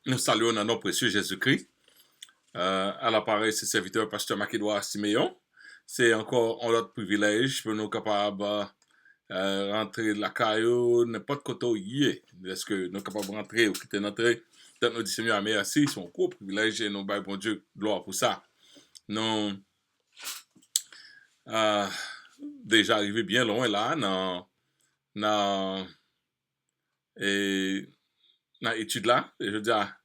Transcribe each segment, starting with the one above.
Nous saluons dans nom précieux Jésus-Christ. À l'appareil, c'est serviteur pasteur Marc-Édouard Siméon. C'est encore un autre privilège pour nous capables rentrer de la caillou, n'importe côté où il est. Est-ce que nous sommes capables de rentrer ou quitter notre dans nos Seigneur à merci, c'est un gros privilège et nous baillons bon Dieu gloire pour ça. Nous euh, déjà arrivé bien loin là dans l'étude là. Et je veux dire,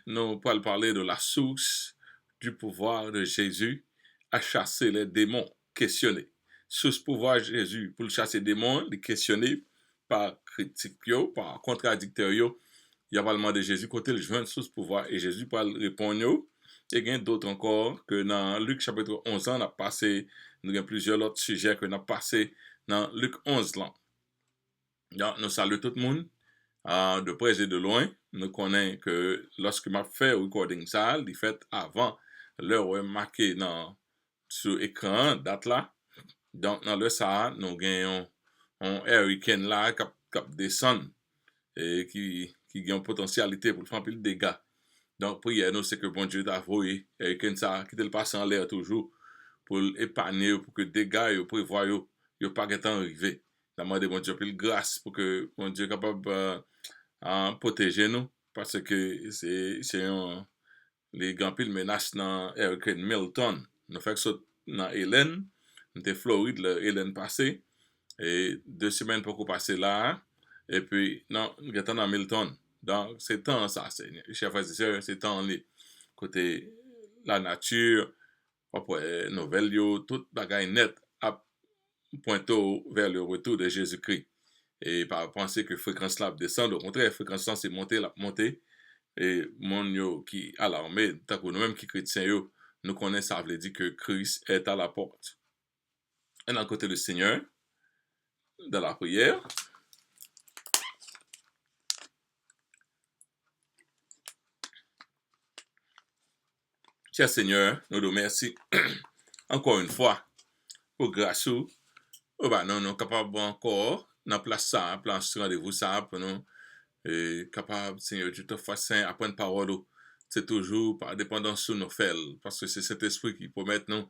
nous pourrons parler de la source du pouvoir de Jésus à chasser les démons questionnés. Source pouvoir de Jésus pour chasser les démons, les questionner par critique, par contradicteur. Il y a parlement de Jésus côté le joint source pouvoir et Jésus parle répondre. Et il y a d'autres encore que dans Luc chapitre 11 on a passé, nous avons plusieurs autres sujets que nous avons passé dans Luc 11 là. Donc, nous saluons tout le monde. De près et de loin, nous connaissons que lorsque je fais le recording ça, il fait avant l'heure marquée sur l'écran, date là. Donc, dans le ça, nous gagnons un hurricane là qui descend et qui a une potentialité pour faire plus de dégâts. Donc, prière, nous, c'est que bon Dieu t'a envoyé hurricane ça, qui te le passe en l'air toujours pour épargner, pour que les dégâts, pour prévoir, ne pas arriver. La demande de bon Dieu, plus grâce pour que bon Dieu soit capable protéger nous parce que c'est un les grands piles menaces dans Hurricane Milton. Nous fait que ça dans Hélène, nous étions Floride le Hélène passé et 2 semaines pour qu'on passe là et puis non, nous étions dans Milton. Donc c'est temps ça, c'est chers frères et sœurs, c'est temps les côté la nature, après nouvelle yo, toute bagaille net à pointer vers le retour de Jésus-Christ. Et par penser que fréquence là descend, au contraire, fréquence là c'est monter, la montée. Et mon yo qui à l'armée, tant que nous-mêmes qui chrétiens yo, nous connaissons ça veut dire que Christ est à la porte. Et dans le côté du Seigneur, dans la prière, cher Seigneur, nous te remercions encore une fois pour grâce ou bah non, nous capables encore dans place ça, place rendez-vous ça pour nous capable, Seigneur, Dieu te fasse saint, apprendre parole. C'est toujours par dépendance sur nos faits, parce que c'est cet esprit qui promet nous,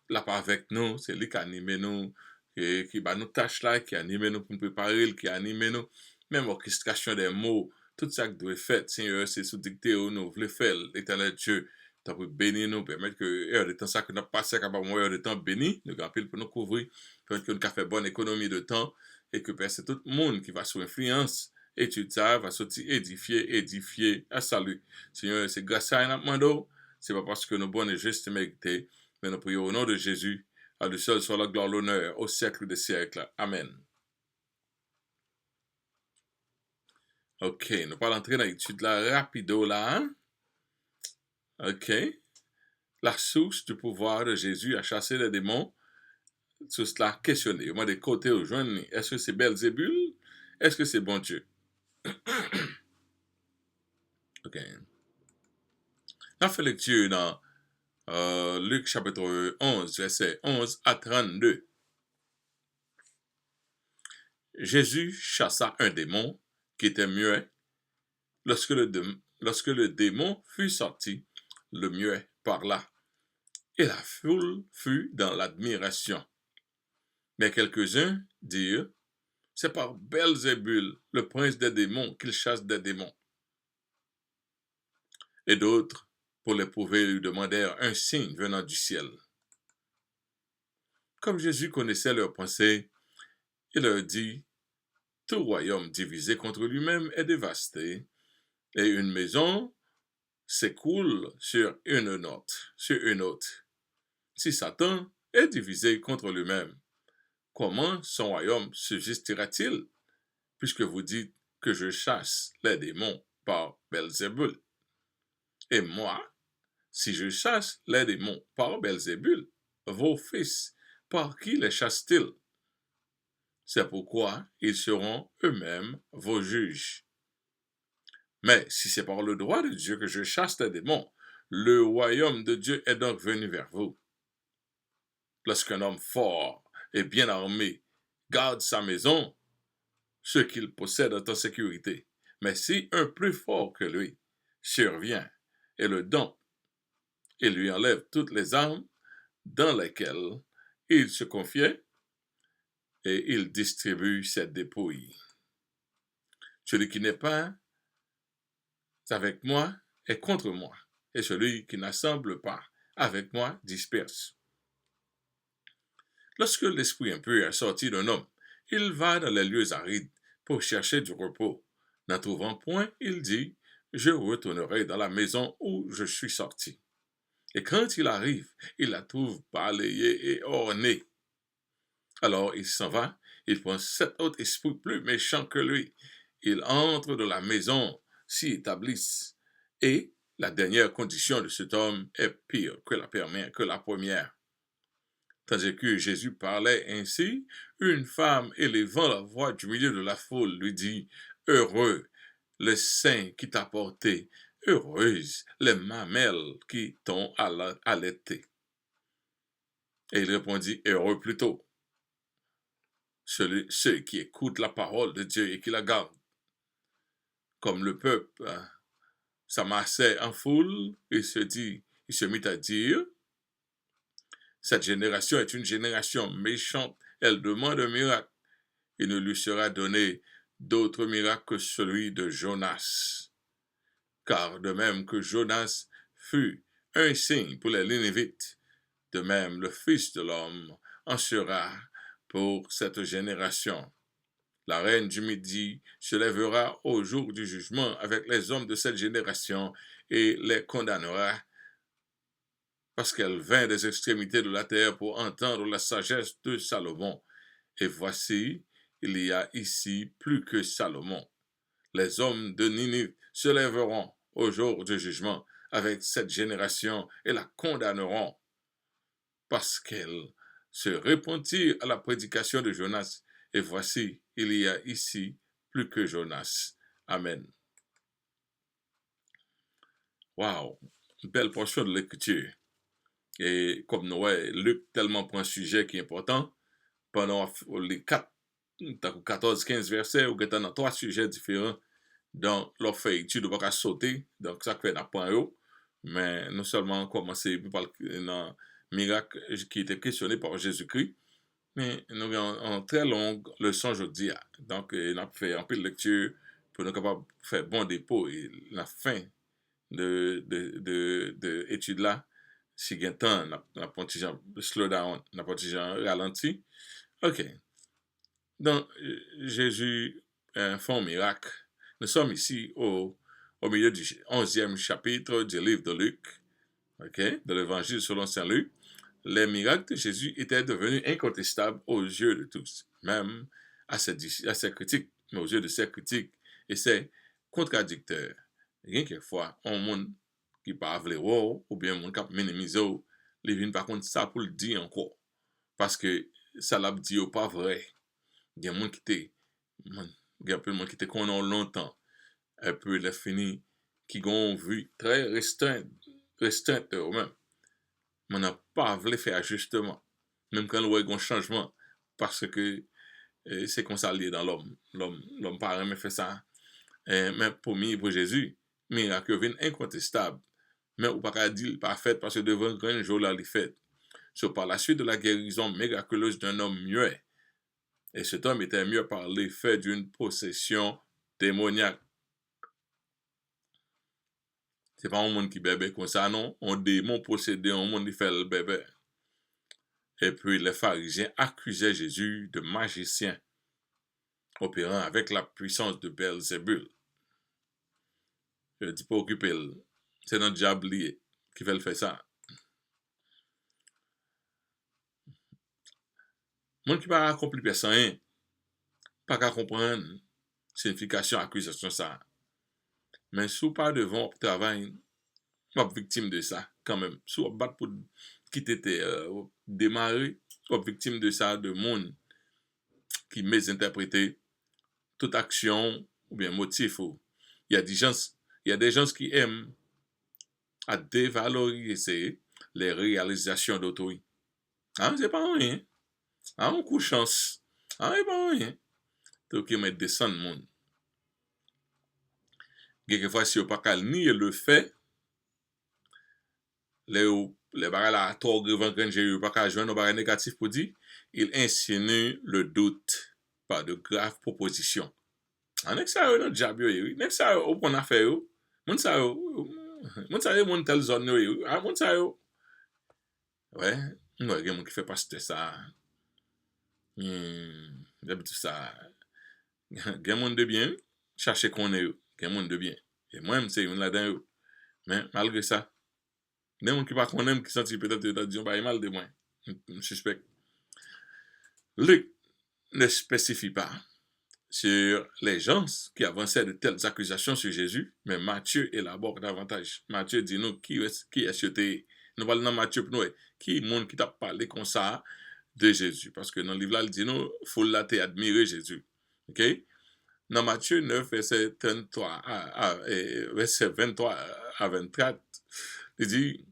là pas avec nous, c'est lui qui anime nous, qui va nous tâches là, qui anime nous pour nous préparer, qui anime nous, même orchestration des mots, tout ça qui doit être fait, Seigneur, c'est sous dicté où nous voulons faire, l'éternel Dieu, t'as pu bénir nous, permettre que heure de temps ça que nous passé, capable heure de temps béni, nous grand pile pour nous couvrir, permettre que nous fait bonne économie de temps, et que c'est tout le monde qui va sous influence, étude ça va sortir édifier à salut. Seigneur, c'est grâce à nous demandons, c'est pas parce que nous bonnes et justes mérités, mais nous prions au nom de Jésus, à lui seul soit la gloire, l'honneur, au siècle des siècles. Amen. Ok, nous allons entrer dans l'étude là, rapido là. Ok. La source du pouvoir de Jésus à chasser les démons, sur cela questionner. Moi, des côtés aux jeunes, est-ce que c'est Belzébul? Est-ce que c'est bon Dieu? Ok. On fait lecture dans Luc chapitre 11, verset 11 à 32. Jésus chassa un démon qui était muet. Lorsque le démon fut sorti, le muet parla, et la foule fut dans l'admiration. Mais quelques-uns dirent, c'est par Belzébul, le prince des démons, qu'il chasse des démons. Et d'autres, pour l'éprouver, lui demandèrent un signe venant du ciel. Comme Jésus connaissait leurs pensées, il leur dit, tout royaume divisé contre lui-même est dévasté, et une maison s'écoule sur une autre. Si Satan est divisé contre lui-même, comment son royaume subsistera-t-il, puisque vous dites que je chasse les démons par Belzébul? Et moi, si je chasse les démons par Belzébul, vos fils, par qui les chassent-ils? C'est pourquoi ils seront eux-mêmes vos juges. Mais si c'est par le droit de Dieu que je chasse les démons, le royaume de Dieu est donc venu vers vous. Lorsqu'un homme fort et bien armé garde sa maison, ce qu'il possède est en sécurité. Mais si un plus fort que lui survient et le dompte et lui enlève toutes les armes dans lesquelles il se confiait et il distribue ses dépouilles. Celui qui n'est pas avec moi est contre moi, et celui qui n'assemble pas avec moi disperse. Lorsque l'esprit impur est sorti d'un homme, il va dans les lieux arides pour chercher du repos. N'en trouvant point, il dit, je retournerai dans la maison où je suis sorti. Et quand il arrive, il la trouve balayée et ornée. Alors il s'en va, il prend 7 autres esprits plus méchants que lui. Il entre dans la maison, s'y établissent. Et la dernière condition de cet homme est pire que la première. Tandis que Jésus parlait ainsi, une femme élevant la voix du milieu de la foule lui dit, heureux le sein qui t'a porté, heureuse les mamelles qui t'ont allaité. Et il répondit, heureux plutôt ceux qui écoutent la parole de Dieu et qui la gardent. Comme le peuple s'amassait en foule, il se mit à dire, cette génération est une génération méchante, elle demande un miracle. Il ne lui sera donné d'autre miracle que celui de Jonas. Car de même que Jonas fut un signe pour les Ninivites, de même le Fils de l'homme en sera pour cette génération. La reine du Midi se lèvera au jour du jugement avec les hommes de cette génération et les condamnera parce qu'elle vint des extrémités de la terre pour entendre la sagesse de Salomon. Et voici, il y a ici plus que Salomon. Les hommes de Ninive se lèveront au jour du jugement avec cette génération et la condamneront parce qu'elle se repentit à la prédication de Jonas. Et voici, il y a ici plus que Jonas. Amen. Wow, une belle portion de l'écriture. Et comme nous voyons, Luc tellement prend un sujet qui est important, pendant les 14-15 versets, ou dans 3 sujets différents, donc leur fait étude, on va sauter, donc ça fait un point haut, mais non seulement commencer par un miracle qui était questionné par Jésus-Christ, mais nous avons une très longue leçon aujourd'hui. Donc, on a fait un peu de lecture pour nous capables de faire bon dépôt et la fin de étude là, si il y a un temps, on a pas slow down, on a pas ralenti. OK. Donc, Jésus fait un miracle. Nous sommes ici au milieu du 11e chapitre du livre de Luc, okay, de l'évangile selon Saint Luc. Les miracles de Jésus étaient devenus incontestables aux yeux de tous, même à ses critiques, mais aux yeux de ses critiques et ses contradicteurs. Rien que fois, un monde qui parle ou bien un monde qui minimise, les vient par contre ça pour le dire encore. Parce que ça l'a dit pas vrai. Il y a des gens qui étaient qu'on longtemps, un peu les finis, qui ont vu très restreinte eux-mêmes. Mais on n'a pas voulu faire ajustement, même quand on a un changement, parce que c'est comme ça lié dans l'homme. L'homme pas jamais fait ça. Mais pour moi, pour Jésus, miracle vient incontestable. Mais on ne peut pas dire parfait parce que devant un grand jour là, il fait. Par la suite de la guérison miraculeuse d'un homme muet, et cet homme était mieux par l'effet d'une possession démoniaque. C'est pas un monde qui bébé comme ça, non. Un démon possédé, un monde qui fait le bébé. Et puis les pharisiens accusaient Jésus de magicien, opérant avec la puissance de Belzébul. Je ne dis pas occuper, c'est notre diable qui fait le faire ça. Monde qui pas accompli personne, pas qu'à comprendre signification accusation ça. Mais sous pas devant travail, pas victime de ça quand même. Sous battre pour quitter démarrer, pas victime de ça, de monde qui mésinterprété toute action ou bien motif. Il y a des gens qui aiment à dévaloriser les réalisations d'autrui. Ah, c'est pas rien. Ah, on coup chance. Ah, c'est pas rien. Donc, ils mettent descendre le monde. Quelquefois, si vous pas qu'à nier le fait, les barres là, trop grand grand j'ai pas qu'à joindre nos barres négatifs pour dire, il insinue le doute par de graves propositions. En est ça, non, diable, oui. N'est ça, au point affaire, mon ça, mon ça, mon telle zone, oui. Ah, mon ça, ouais. Non, il y a qui fait pas ça. D'habitude, ça. Il y a monde de bien, chercher qu'on est, il y a monde de bien. Et moi-même, c'est une là-dedans, mais malgré ça, des gens qui ne connaissent pas, qui sentent peut-être que Dieu va mal de moi. Je suspecte. Luc ne spécifie pas sur les gens qui avançaient de telles accusations sur Jésus, mais Matthieu élabore davantage. Matthieu dit nous qui est-ce que nous parlons dans Matthieu pour nous, qui est le monde qui t'a parlé comme ça de Jésus. Parce que dans le livre là, il dit nous, il faut là admirer Jésus. OK? Dans Matthieu 9, verset 33 verset 23 à 24, il dit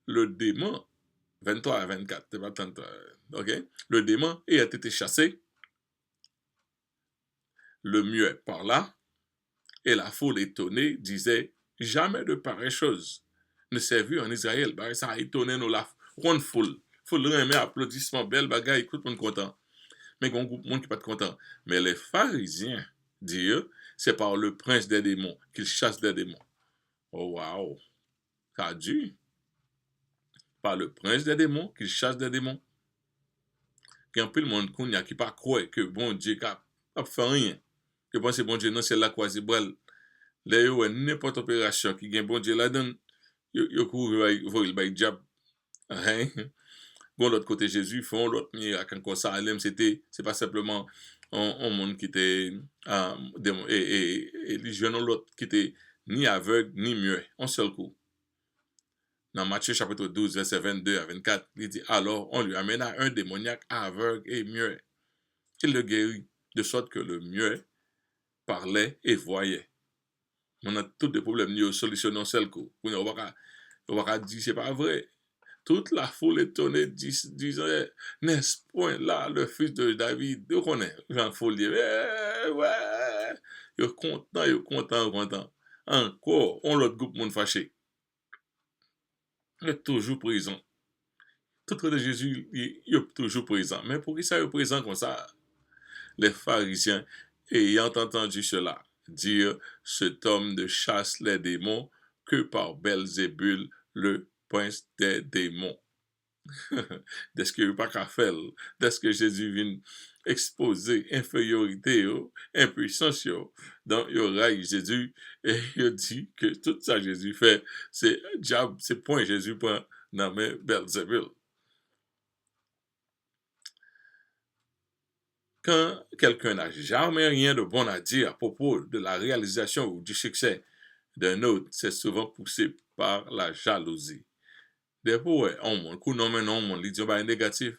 le démon, 23 à 24, c'est pas tant, ok? Le démon ayant été chassé, le muet parla, et la foule étonnée disait, jamais de pareille chose ne s'est vu en Israël. Bah, ça a étonné nous la ronde foule. Foule remet applaudissements, belle bagaille, écoute, on est content. Mais il y a un groupe de monde qui n'est pas content. Mais les pharisiens disent, c'est par le prince des démons qu'il chasse des démons. Oh, waouh! Ça a dû. Par le prince des démons qu'il chasse des démons. Il y a un peu de monde qui pas croire que bon Dieu a fait rien. Que pense que bon Dieu non c'est la croisée bral. Là yo n'importe opération qui gagne bon Dieu là-dedans, yo couvre il bay diable. Hein? Bon l'autre côté Jésus font l'autre miracle encore ça c'est pas simplement un monde qui était et les jeunes l'autre qui était ni aveugle ni muet, un seul coup. Dans Matthieu chapitre 12, verset 22 à 24, il dit alors on lui amena un démoniaque aveugle et muet. Il le guérit, de sorte que le muet parlait et voyait. On a tous des problèmes liés aux solutions d'un seul coup. On va dire c'est pas vrai. Toute la foule étonnée disait, n'est-ce point là le fils de David? De connaît, Jean Folie. Ouais, il est content, il est content, content. Encore, on l'autre groupe monde fâché. Il est toujours présent. Tout de Jésus, il est toujours présent. Mais pour qui ça est présent comme ça? Les pharisiens, ayant entendu cela, dire cet homme ne chasse les démons que par Belzébul, le prince des démons. Dès que il pas qu'à faire, dès que Jésus vient exposer infériorité, impuissance, dans il raille Jésus et il dit que tout ça Jésus fait, c'est diable, c'est point Jésus prend dans main Belzébul. Quand quelqu'un n'a jamais rien de bon à dire à propos de la réalisation ou du succès d'un autre, c'est souvent poussé par la jalousie. Des fois, on monde, coup non mais non, on dit bah négatif,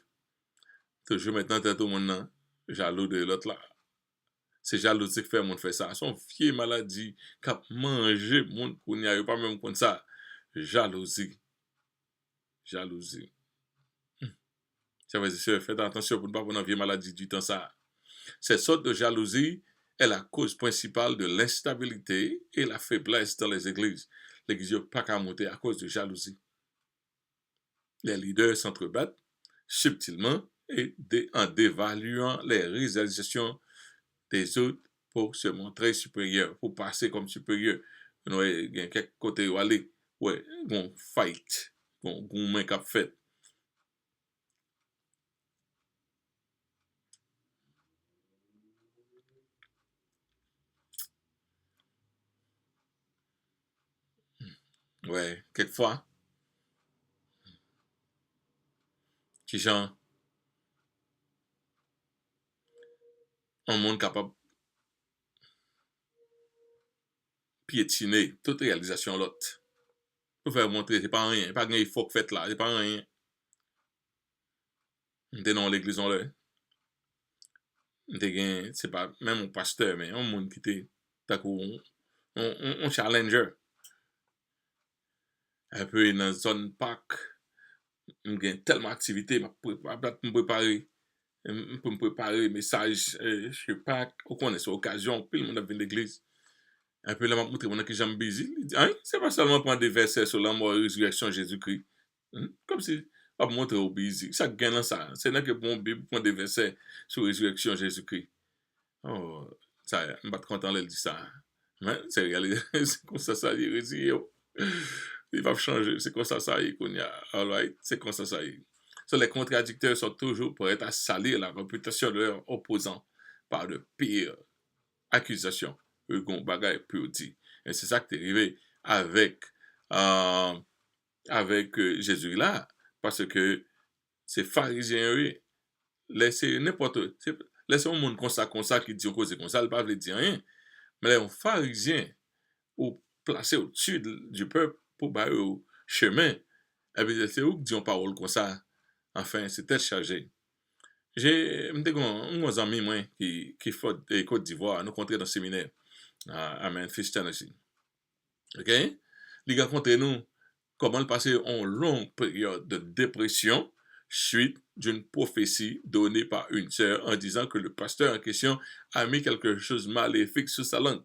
toujours maintenant tout le monde jaloux de l'autre là. C'est jalousie qui fait monde faire ça. Son vieille maladie qui a mangé monde qu'on n'y a pas même comme ça. Jalousie. Jalousie. Ça veut dire faites attention pour ne pas prendre une vieille maladie du temps ça. Cette sorte de jalousie est la cause principale de l'instabilité et la faiblesse dans les églises. L'église n'a pas qu'à monter à cause de jalousie. Les leaders s'entrebattent subtilement et en dévaluant les réalisations des autres pour se montrer supérieur, pour passer comme supérieur. Il y a quelques côtés où aller, ouais, on fight, on main cap fait. Ouais, quelquefois, qui genre, un monde capable piétiner toute réalisation l'autre. Pour faire montrer, c'est pas rien, pas rien, il faut que fait là, c'est pas rien. T'es dans l'église, on l'a. C'est pas même un pasteur, mais un monde qui était, on challenger. Un peu dans une zone Pâques, j'ai tellement d'activités, je me préparer. Pour me préparer message sur Pâques, on connaît cette occasion, puis le monde a vu l'église. Un peu là, m'a montré mon que j'aime busy. Il dit, hein, c'est pas seulement prendre des versets sur la mort et résurrection de Jésus-Christ. Comme si, on va montrer au busy. Ça gagne dans ça. C'est là que bon Bible prend des versets sur la résurrection de Jésus-Christ. Oh, ça, je suis pas content de dire ça. Mais c'est réalité. C'est comme ça y est. Il va changer. C'est comme ça y est qu'on y a. All right. C'est comme ça y est. So, les contradicteurs sont toujours prêts à salir la réputation de leurs opposants par de pires accusations que gon bagay peut dire. Et c'est ça qui est arrivé avec, euh, Jésus là. Parce que ces pharisiens, eux, laissez n'importe, laissez un monde comme ça, qui dit cause comme ça, ils ne peuvent dire rien. Mais les pharisiens, ou placés au-dessus du peuple pour battre au chemin, et puis c'est eux qui disent parole comme ça. Enfin, c'est tête chargée. J'ai un ami moi qui fait Côte d'Ivoire, nous rencontré dans le séminaire à Memphis, Tennessee. OK? Il a raconté nous comment il passait une longue période de dépression suite d'une prophétie donnée par une sœur en disant que le pasteur en question a mis quelque chose de maléfique sur sa langue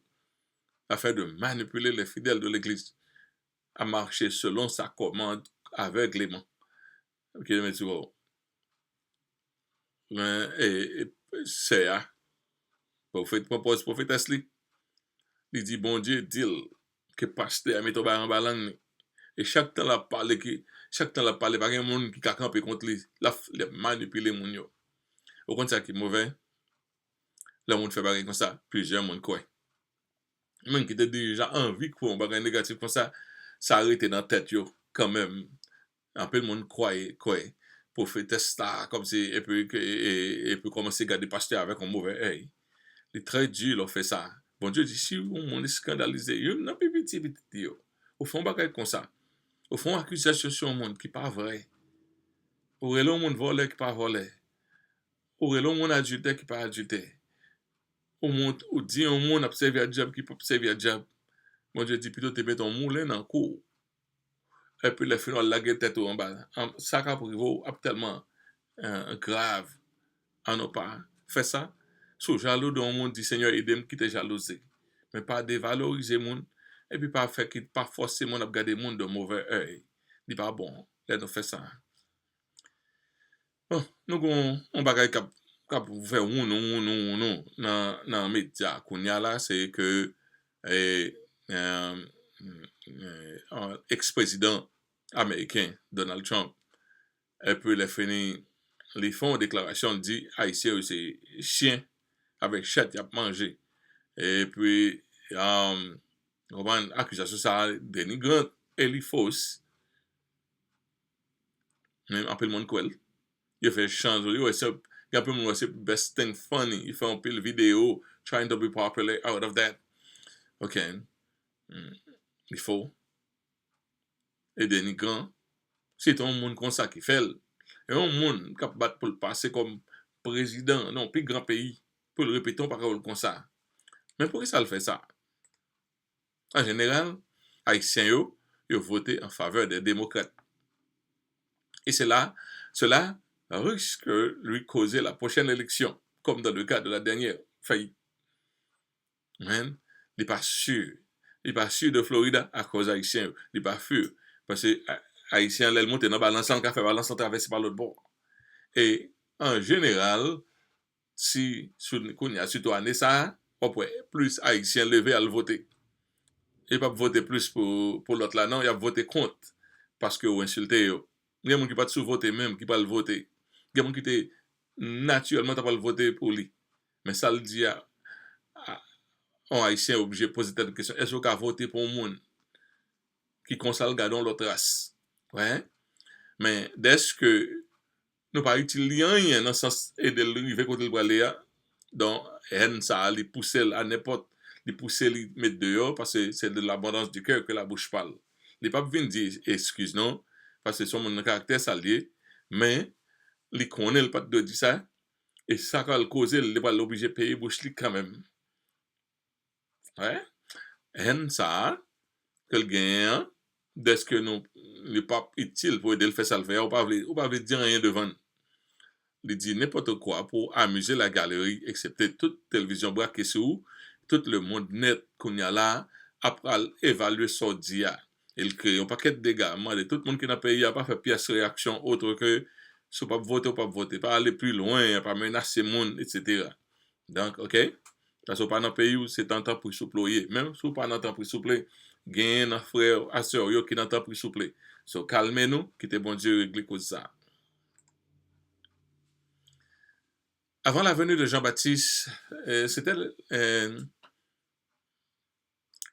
afin de manipuler les fidèles de l'Église à marcher selon sa commande aveuglément. OK, mais tu vois, c'est à prophétesse li. Il dit bon Dieu dit que pasteur a mis ton en balang et chaque temps la parle pas un monde qui a campé contre lui, la manipuler moun yo. Au contraire qui est mauvais, le monde fait bagarre comme ça, plusieurs monde quoi. Même qui te déjà envie quoi un bagarre négatif comme ça arrête dans tête yo quand même. Un peu le monde quoi. Prophétesse là comme si et puis commencer à garder pasteur avec un mauvais œil. Il est très dur, là, fait ça. Bon Dieu dit, si on est scandalisé, il n'a pas petit, au fond, bagay comme ça. Au fond, accusation sur un monde qui n'est pas vrai. Ou est un monde volé qui n'est pas volé. Ou est un monde adultère qui n'est pas adultère. Ou dit un monde observé à diable qui peut observer à diable. Bon Dieu dit, plutôt te mettre un moulin dans le cou. Et puis, le final, la gueule tête en bas. Ça, qui a tellement grave. On n'a pas fait ça. Sous jaloux dans le monde dit Seigneur, aidez-moi qui te jalousé. Mais pas dévaloriser le monde. Et puis pas faire qu'il pas forcer mon à regarder le monde de mauvais œil. Dit pas bon, là nous fait ça. Bon, nous on bagaille cap faire non dans média qu'on y a là c'est que eh, euh, ex-président américain Donald Trump et puis les font une déclaration dit haïtien c'est chien avec chat y a mangé et puis comment accusation ça dénigrante et les fausses même appelle mon quoi il fait changer ouais c'est il appelle mon c'est best thing funny il fait un peu de vidéo trying to be popular out of that ok il faut et dénigrant c'est un monde comme ça qui fait et un monde qui bat pour le passer comme président non plus grand pays pour le répéter par parole comme ça mais pourquoi ça le fait ça en général haïtiens yo voté en faveur des démocrates et cela risque de lui causer la prochaine élection comme dans le cas de la dernière faillite il n'est pas sûr de Florida à cause haïtien il n'est pas sûr parce que haïtien l'elle monte dans la balance en fait balance en traverser par l'autre bord et en général si qu'on y a surtout année ça on peut plus haïtien levé à le voter et pas voter plus pour l'autre là non il a voté contre parce que ou insulté yo il y a des gens qui pas sous voter même qui pas le voter il y a des gens qui étaient naturellement pas le voter pour lui mais ça le dit à un haïtien obligé de poser cette question est-ce qu'on a voté pour un monde qui consale gardons l'autre race ouais mais dès que nous pas utiliser rien dans le sens et de l'arriver côté le aller donc haine ça les pousser à n'importe les pousser les mettre dehors parce que c'est de l'abondance du cœur que la bouche parle les pas venir dire excuse non parce que son mon caractère salier mais les connaît le pas de dire ça et ça va le causer il pas l'obligé payer bouche li quand même ouais haine ça que le gain dès que nous n'est pas utile pour aider le faire ça le faire ou pas dire rien devant il dit n'importe quoi pour amuser la galerie, excepté toute télévision braquée sur tout le monde net qu'on y a là, après évaluer son dia. Il crée un paquet de dégâts. Moi, tout le monde qui dans le pays n'a pas fait pièce réaction autre que si pas voter ou pas voter, pas aller plus loin, pas menacer le monde, etc. Donc, ok? Parce que pas dans le pays où c'est un temps pour souployer. Même si pas dans le temps pour soupler, gagne un frère, à sœur, qui dans le temps pour soupler. So, calmez-nous, quittez bon Dieu régler cause ça. Avant la venue de Jean-Baptiste,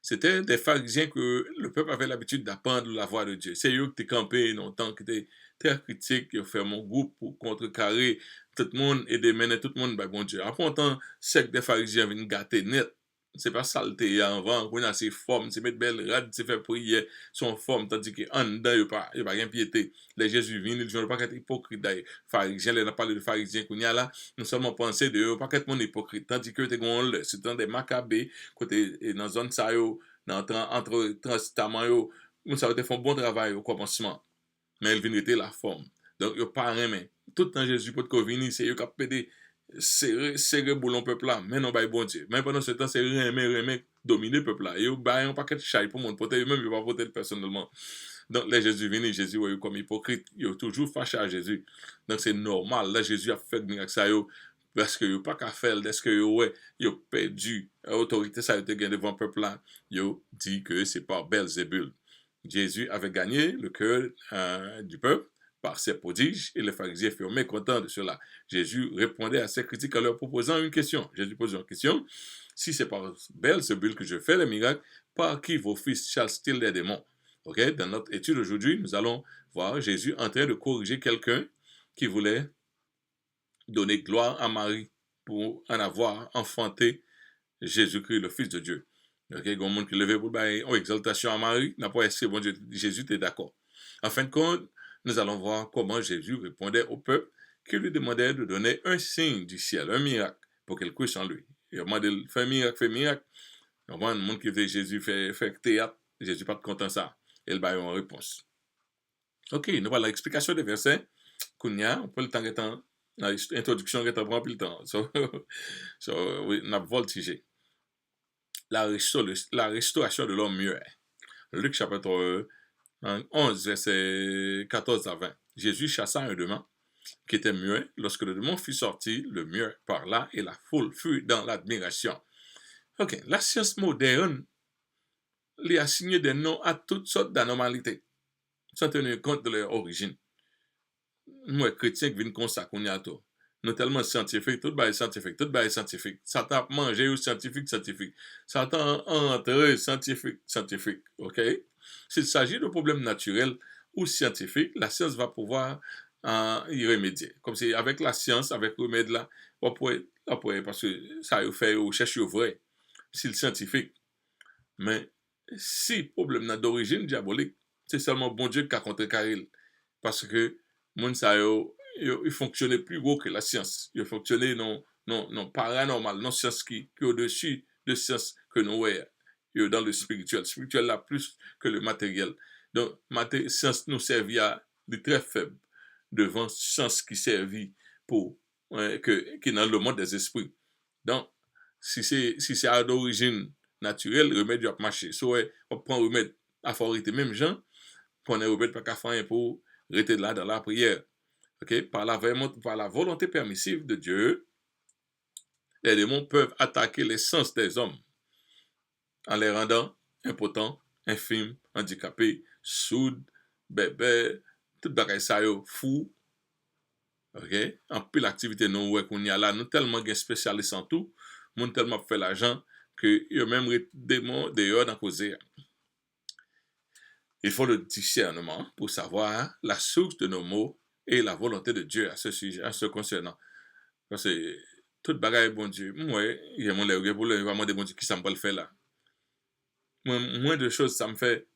c'était des pharisiens que le peuple avait l'habitude d'apprendre la voix de Dieu. C'est eux qui étaient campés longtemps, qui étaient très critiques, qui ont fait mon groupe pour contrecarrer tout le monde et de mener tout le monde vers bon Dieu. Après un temps, c'est que des pharisiens viennent gâter net. C'est pas saleté avant, on a ses formes, c'est mettre belle rade, c'est faire prier, son forme, tandis qu'en dedans, il n'y a pas rien piété. Les Jésus viennent, ils ne pas être hypocrite d'ailleurs. Pharisiens, on a parlé de pharisiens qu'on y a là, nous seulement penser de eux, pas être mon hypocrite, tandis que c'est dans des macabées, côté, dans zone ça, entre transtamant, nous ça a fait un bon travail au commencement, mais ils viennent la forme. Donc, il n'y a pas rien, tout le temps Jésus peut venir, c'est eux qui ont pédé serré boulon peuple là, mais non, bah, bon Dieu. Mais pendant ce temps, c'est rien, dominer peuple là. Et ils ont un paquet de chai pour mon poter, même ils ne vont pas voter personnellement. Donc, là, Jésus venu, Jésus, ouais, comme hypocrite, il est toujours fâché à Jésus. Donc, c'est normal. Là, Jésus a fait avec ça, parce que il n'a pas qu'à faire, est-ce que ouais, il a perdu l'autorité, ça a été gagné devant le peuple là. Il a dit que c'est par Belzébul. Jésus avait gagné le cœur du peuple par ses prodiges et les pharisiens furent mécontents de cela. Jésus répondait à ces critiques en leur proposant une question. Jésus posait une question. Si c'est par Belzébul que je fais les miracles, par qui vos fils chassent-ils les démons? Okay? Dans notre étude aujourd'hui, nous allons voir Jésus en train de corriger quelqu'un qui voulait donner gloire à Marie pour en avoir enfanté Jésus-Christ, le Fils de Dieu. Ok, il y a un monde qui levait pour une exaltation à Marie, n'a pas essayé, bon Dieu, Jésus était d'accord. En fin de compte, nous allons voir comment Jésus répondait au peuple qui lui demandait de donner un signe du ciel, un miracle, pour qu'il couche en lui. Il a demandé, fais miracle. Il y a un monde qui fait Jésus fait théâtre, Jésus pas content de ça. Il a eu une réponse. Ok, nous voilà l'explication des versets. Kounia, on peut le temps étant, l'introduction est en plus le temps. Oui, on a voltigé. La restauration de l'homme muet. Luc chapitre 11, verset 14 à 20. Jésus chassa un démon qui était muet. Lorsque le démon fut sorti, le muet parla et la foule fut dans l'admiration. Ok, la science moderne lui a assigné des noms à toutes sortes d'anomalités, sans tenir compte de leur origine. Moi, chrétien qui vient comme ça, qu'on y a tout. Nous tellement scientifiques, tout est scientifique. Satan manger ou scientifique. Satan entrer scientifique. Ok? S'il s'agit de problèmes naturels ou scientifiques, la science va pouvoir y remédier. Comme c'est avec la science, avec le remède là, on pourrait, parce que ça fait recherche vrai, si le scientifique. Mais si problème d'origine diabolique, c'est seulement bon Dieu qui a contrecarré. Parce que moun sa yo, il fonctionnait plus gros que la science. Il fonctionnait non paranormal, non science qui est au-dessus de science que nous voyons. Dans le spirituel. Spirituel là plus que le matériel. Donc, science nous servit à de très faible devant science qui servit pour qui est dans le monde des esprits. Donc, si c'est à d'origine naturelle, le remède doit marcher. Soit on prend le remède à forité même gens, qu'on est remède pas qu'à faire pour rester là dans la prière. Okay? Par la volonté permissive de Dieu, les démons peuvent attaquer les sens des hommes en les rendant impotents, infimes, handicapés, sourds, bébés, tout bagay sa yo, fou. Okay? En plus l'activité nous ouais qu'on y a là, nous tellement gen spécialistes en tout, moun tellement fait l'argent que yo même démons dehors dans causer. Il faut le discernement pour savoir la source de nos mots et la volonté de Dieu à ce sujet, à ce concernant. Parce que tout bagaille bon Dieu, moi, il y a mon lèvre pour le vraiment de bon Dieu qui ça me le faire là. Moi, moins de choses ça me fait,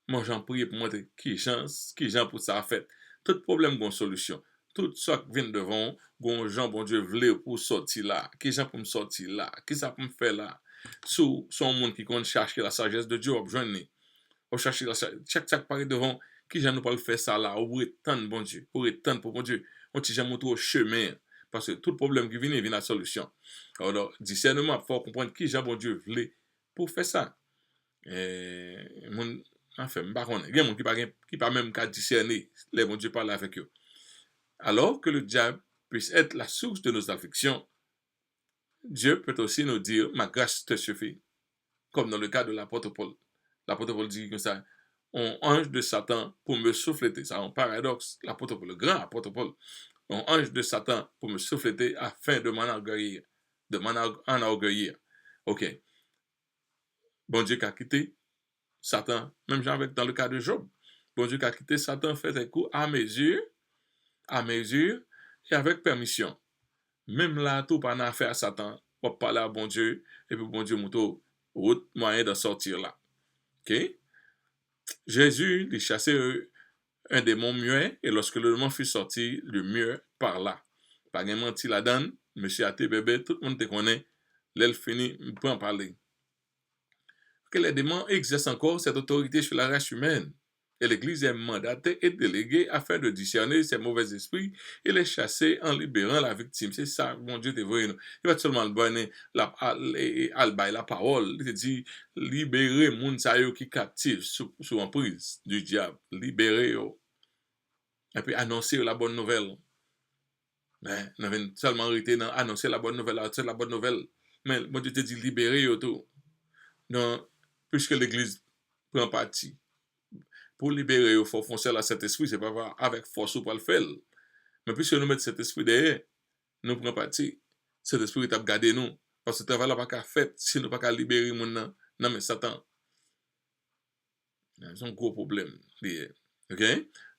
moi j'en prie pour montrer qui gens pour ça a fait. Tout problème gon solution. Tout ça qui vient devant, gon gens bon Dieu voulait pour sortir là, qui gens pour me sortir là, qui ça pour me faire là. Sous son monde qui compte chercher la sagesse de Dieu, on joindre. On cherche chaque pareil devant qui j'en nous pas le faire ça là, on pourrait tant bon Dieu, on pourrait tant pour bon Dieu, on t'y jamais montré au chemin Parce que tout problème qui vient à solution. Alors, discernement, il faut comprendre qui Jean bon Dieu voulait pour faire ça. Mon, enfin, par contre, il y a des gens qui pas même qu'à discerner les bon Dieu parle avec eux. Alors que le diable puisse être la source de nos afflictions, Dieu peut aussi nous dire, ma grâce te suffit. Comme dans le cas de l'apôtre Paul. L'apôtre Paul dit comme ça, on ange de Satan pour me souffleter. C'est un paradoxe. L'apôtre Paul, le grand apôtre Paul, on ange de Satan pour me souffleter afin de m'enorgueillir. De m'enorgueillir. Ok. Bon Dieu qui a quitté Satan, même dans le cas de Job. Bon Dieu qui a quitté Satan fait des coups à mesure et avec permission. Même là, tout pas n'a affaire à Satan, on va parler à bon Dieu, et puis bon Dieu mouton, autre moyen de sortir là. Ok? Jésus il chassait un démon muet, et lorsque le démon fut sorti, le muet parla. Pas de menti la donne, monsieur a été bébé, tout le monde te connaît, l'elle finit, il peut en parler. Que les démons exercent encore cette autorité sur la race humaine. Et l'Église est mandatée et déléguée afin de discerner ces mauvais esprits et les chasser en libérant la victime. C'est ça, mon Dieu, te voyez. Il va seulement donner la parole. Il dit, libérer moun sa yo qui captive sous emprise du diable. Libérer yo. Et puis annoncer la bonne nouvelle. Mais nous avons seulement arrêté d'annoncer la bonne nouvelle, annoncer la bonne nouvelle. Mais mon Dieu te dit, libérer yo tout. Non, puisque l'Église prend parti. Pour libérer, il faut foncer à cet esprit, c'est pas avec force ou pas le faire. Mais puisque nous mettons cet esprit derrière, nous prenons parti. Cet esprit est à garder nous. Parce que le travail n'est pas fait si nous ne pouvons pas libérer mon nom. Non, mais Satan. C'est un gros problème. OK?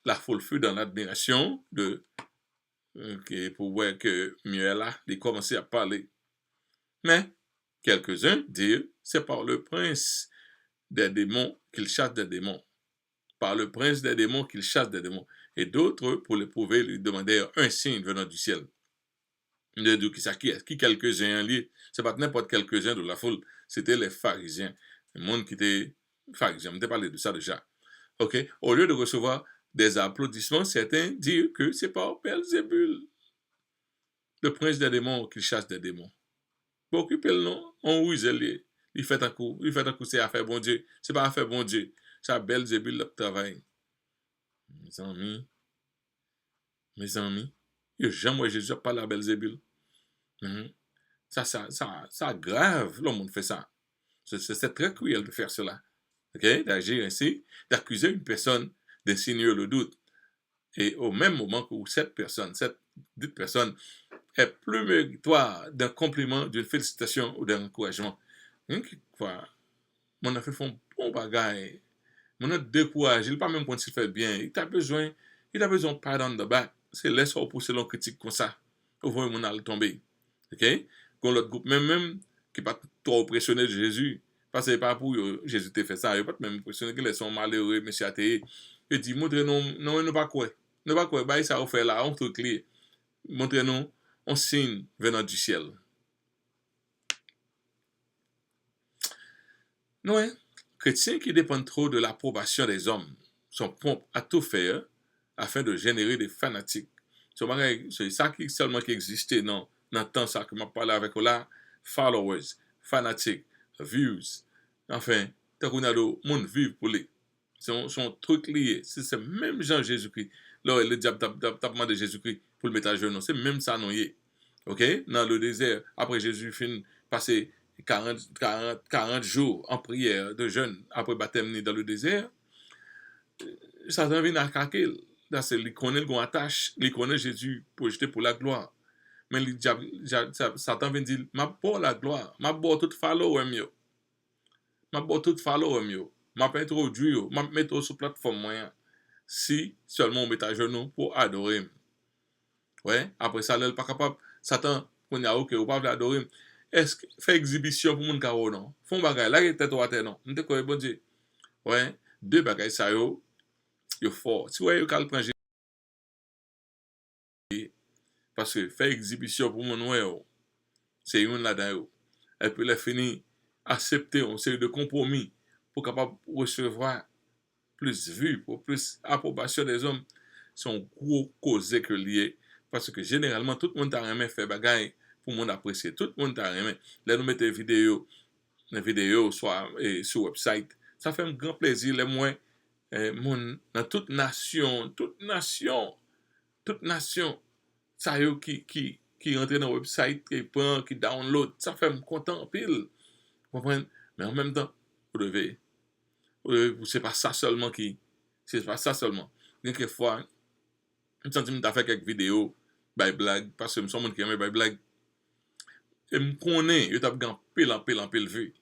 La foule fut dans l'admiration pour voir que mieux là, il commençait à parler. Mais quelques-uns dirent, c'est par le prince des démons qu'il chasse des démons. Par le prince des démons qu'il chasse des démons. Et d'autres, pour l'éprouver, lui demandèrent un signe venant du ciel. De qui quelques-uns liés. Ce n'est pas n'importe quelques-uns de la foule, c'était les pharisiens. Le monde qui était pharisien. On t'a parlé de ça déjà. OK? Au lieu de recevoir des applaudissements, certains dirent que c'est par Belzébul, le prince des démons, qu'il chasse des démons. Pour occuper le nom, on use lié. Il fait un coup, c'est affaire bon Dieu. C'est pas affaire bon Dieu. C'est Belzébul le travail. Mes amis, jamais Jésus a parlé à Belzébul. Ça grave, le monde fait ça. C'est très cruel de faire cela. Okay? D'agir ainsi, d'accuser une personne d'insinuer le doute. Et au même moment où cette dite personne, est plus méritoire d'un compliment, d'une félicitation ou d'un encouragement. Mon a fait un bon bagage. Mon a découragé. Il n'a pas même quand il fait bien. Il a besoin de pardon de back. C'est laisse-moi pousser l'on critique comme ça. Au moins, mon a le tomber. OK? Quand l'autre groupe, même qui n'est pas trop impressionné de Jésus, parce que c'est pas pour Jésus t'a fait ça, il n'est pas même impressionné qu'ils sont malheureux, monsieur athée. Il dit, montrez-nous, non, pas quoi. Ne pas quoi, bah, ça a fait là, on te clé. Montrez-nous un signe venant du ciel. Non, chrétiens qui dépendent trop de l'approbation des hommes sont prompts à tout faire afin de générer des fanatiques. C'est ça qui seulement qui existait dans le temps ça que m'a parlé avec là, followers, fanatiques, views. Enfin, tant qu'on a le monde vivre pour les. Son truc lié. C'est même Jean Jésus-Christ. Là, le diable t'a demandé Jésus-Christ pour le mettre à genoux. C'est même ça, non, OK? Dans le désert, après Jésus fin passer 40 jours en prière de jeûne après baptême dans le désert, Satan vient à craquer. Il connaît le attache, il connaît Jésus projeté pour la gloire. Mais Satan vient dire, ma pour la gloire, ma pour tout follower mieux. Ma pour tout follower mieux. Ma pas introduire, ma mettre sur plateforme moyen. Si seulement on met à genoux pour adorer. Ouais, après ça, il n'est pas capable. Satan, on a OK, on pas adorer. Est-ce que fait exhibition pour mon carreau non? Font bagay là tête ou à terre non. M'te quoi bon Dieu. Ouais, deux bagay ça yo fort. Si ouais yo kal prendre parce que fait exhibition pour mon ouais c'est une là-dedans. Et puis les fini accepter une série de compromis pour capable recevoir plus vues, pour plus approbation des hommes, sont gros causés que liés Parce que généralement, tout le monde t'a aimé faire bagaille pour le monde apprécier. Tout le monde t'a aimé. Là, nous mettons des vidéos soit sur le website. Ça fait un grand plaisir. Les moins, dans toute nation, ça y est qui rentre dans le website, qui prend, qui download. Ça fait me content en pile. Vous comprenez? Mais en même temps, c'est pas ça seulement c'est pas ça seulement. Quelquefois, je sens que tu as fait quelques vidéos, by blague, parce que je suis un monde qui aime by blague. Et je connais, je t'ai en pile vue.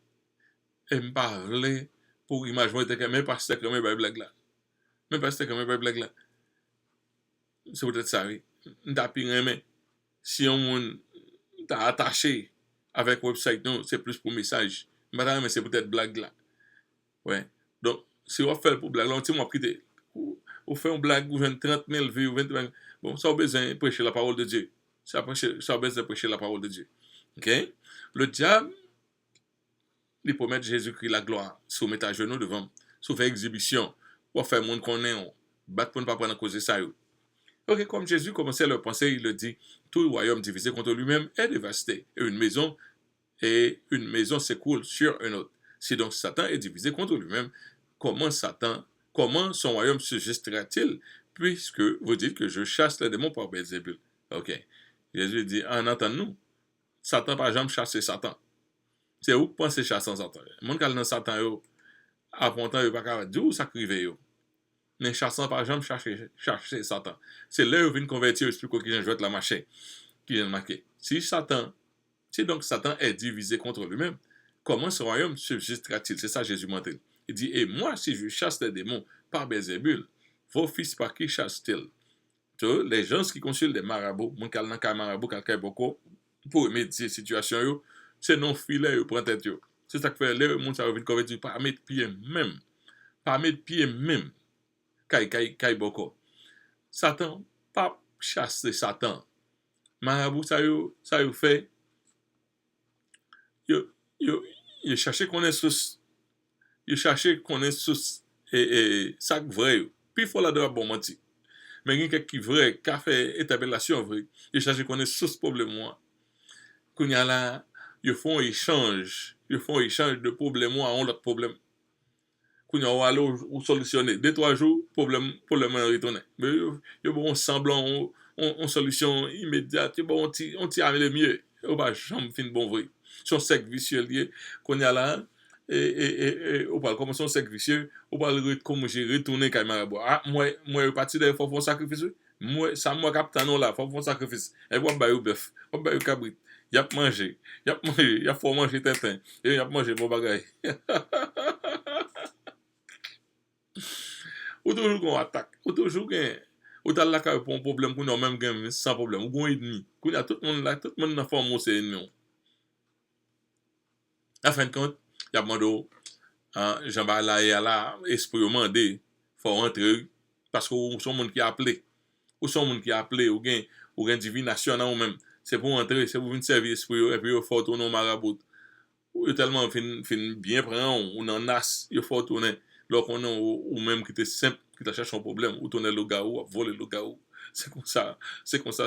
Et je parle pour imaginer que même pas c'était comme by blague là. Même pas c'était comme by blague là. C'est peut-être ça, oui. Je t'ai aimé. Si on t'a attaché avec le website, non, c'est plus pour message. Mais c'est peut-être blague là. Ouais. Donc, si on fait pour blague là, on m'a pris ou fait une blague, ou 30 000 vues, ou 20 000. Bon, ça a besoin de prêcher la parole de Dieu. Ça a besoin de prêcher la parole de Dieu. OK? Le diable, il promet Jésus-Christ la gloire. Si on met à genoux devant, si on fait exhibition, ou faire monde qu'on est, on bat pour ne pas prendre en cause de ça. Ok, comme Jésus commençait à le penser, il le dit, tout le royaume divisé contre lui-même est dévasté. Et une maison s'écoule sur une autre. Si donc Satan est divisé contre lui-même, comment son royaume se gestera-t-il, puisque vous dites que je chasse les démons par Belzébul? Ok. Jésus dit, en entendant-nous, Satan par jamais chasser Satan. C'est où penser chasser Satan? Mon qui dans Satan, apprend, il pas capable de dire où ça crive. Mais chassant par exemple chercher Satan. C'est là où vient convertir l'esprit qui vient jouer la machine, qui vient marquer. Si donc Satan est divisé contre lui-même, comment ce royaume subsistera-t-il? C'est ça Jésus mentait. Il dit, et moi, si je chasse les démons par Belzébul, vos fils par qui chassent-ils? Les gens qui consultent des marabouts, mon calnan ka marabout, quelqu'un beaucoup, pour médier situation, c'est non filet, pour tête. C'est ça que fait là, le monde ça vient convertir par mettre pied même. Par mettre pied même. Kay boko. Satan, pas chasser Satan. Marabout, ça y fait, yo, yo, yo chercher qu'on est sous, yo chercher qu'on est sous, et ça vrai. Puis il faut la de bon menti. Mais il y a quelqu'un qui vrai, qui a fait établisation vrai, yo chercher qu'on est sous problème moi. Qu'on y a là, yo font échange de problème moi à un autre problème. Qu'on y a aller ou solutionner. 2-3 jours, problème retourné. Mais yo bon semblant on solution immédiate, bon on t'y amène mieux. On va jamais fin bon vrai. Son cercle vicieux lié qu'on y a là et on parle comme son cercle vicieux, on parle comme j'ai retourné quand même. Ah moi parti de faut faire sacrifice. Moi capitaine non là, faut faire sacrifice. Et on ba yo bœuf, on ba yo cabrit. Y a manger, y a faut manger tintin et y a manger bon bagaille. Ou toujours qu'on attaque, ou toujours qu'on ou t'as là pour un problème qu'on a même gain sans problème, ou qu'on ennemi. Qu'on a tout le monde là, tout le monde dans forme c'est ennemi. En fin de compte, y a demandé Jean-Baptiste là et là esprit demandé faut rentrer parce que ou son monde qui a appelé. Ou son monde qui a appelé ou gain divination ou même c'est pour entrer, c'est pour venir servir esprit et puis il faut tourner au marabout. Ou tellement fin bien prendre ou en as, il faut tourner. Lorsqu'on ou même qui était simple, qui t'a cherché un problème, ou tourner le gars ou voler le gars ou. C'est comme ça,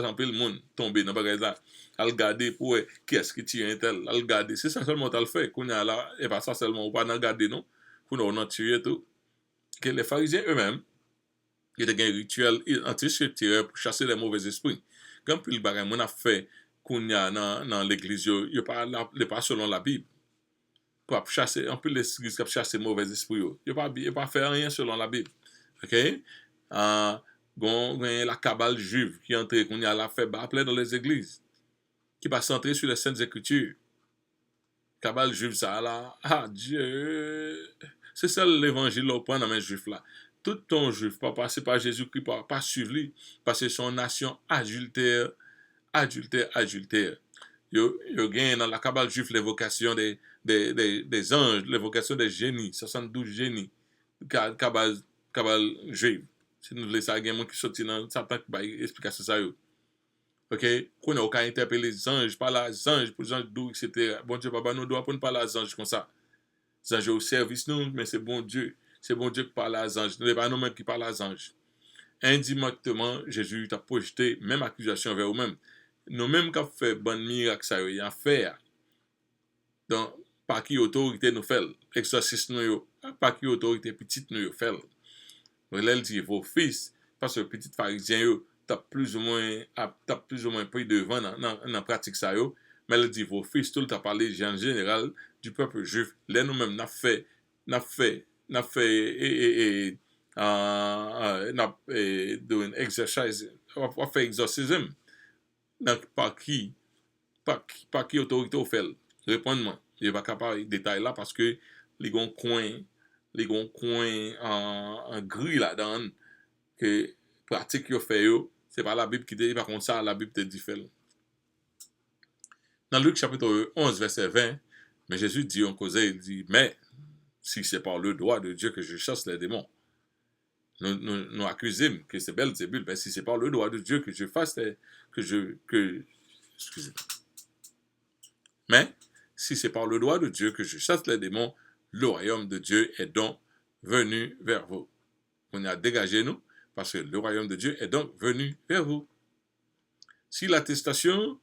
un peu le monde tomber dans bagage là. À regarder pour qui est-ce qui tire un tel, à regarder. C'est ça seulement t'as le fait, qu'on a là, et pas ça seulement, ou pas dans regarder non, qu'on a tué tout. Que les pharisiens eux-mêmes, ils étaient un rituel anti-scripturaire pour chasser les mauvais esprits. Quand puis le bagage, on a fait qu'on a dans l'église, il pas selon la Bible. Pour chasser, un peu l'église qui chasser mauvais esprits. Il ne pas faire rien selon la Bible. OK? La cabale juive qui entre, qu'on y a la fait plein dans les églises, qui va centrer sur les saintes écritures. Cabale juive, ça là, ah Dieu, c'est ça l'évangile au point dans mes juifs là. Tout ton juif, pas passer par Jésus-Christ, pas suivre lui, parce que son nation adultère. Yo gagne dans la cabale juive l'évocation des anges, l'évocation des génies, 72 génies, cabale juive. Si nous voulons ça, il y a des gens qui sortent dans Satan qui va expliquer ça. Ok? Qu'on a aucun interpellé les anges, pas les anges, pour les anges doux, etc. Bon Dieu, papa, nous doit pas parler aux anges comme ça. Les anges au service, nous, mais c'est bon Dieu. C'est bon Dieu qui parle aux anges. Ce n'est pas nous-mêmes qui parlons aux anges. indirectement, Jésus t'a projeté même accusation vers vous-même. Nous-mêmes qui avons fait bon miracle, ça y a fait. Donc, par qui autorité nous fait, exorcisme nous, par qui autorité petite nous fait. Donc, là, il dit, vos fils, parce que petit pharisien, t'as plus ou moins pris devant dans la pratique ça, mais il dit, vos fils, tout le temps parlé en général du peuple juif. Là, nous-mêmes, n'a fait, doing exercise, on fait exorcisme. Donc, par qui autorité au fait? Répondez-moi. Je ne vais pas capable de détail là parce que les gon coin en gris là-dedans que pratique yo fait yo, c'est pas la Bible qui dit, par contre ça, la Bible te dit fait. Dans Luc chapitre 11, verset 20, mais Jésus dit en causait, il dit, mais si c'est par le droit de Dieu que je chasse les démons, nous accusons que c'est Belzébul, mais si c'est par le droit de Dieu que je fasse excusez. Mais si c'est par le droit de Dieu que je chasse les démons, le royaume de Dieu est donc venu vers vous. On a dégagé nous parce que le royaume de Dieu est donc venu vers vous. Si l'attestation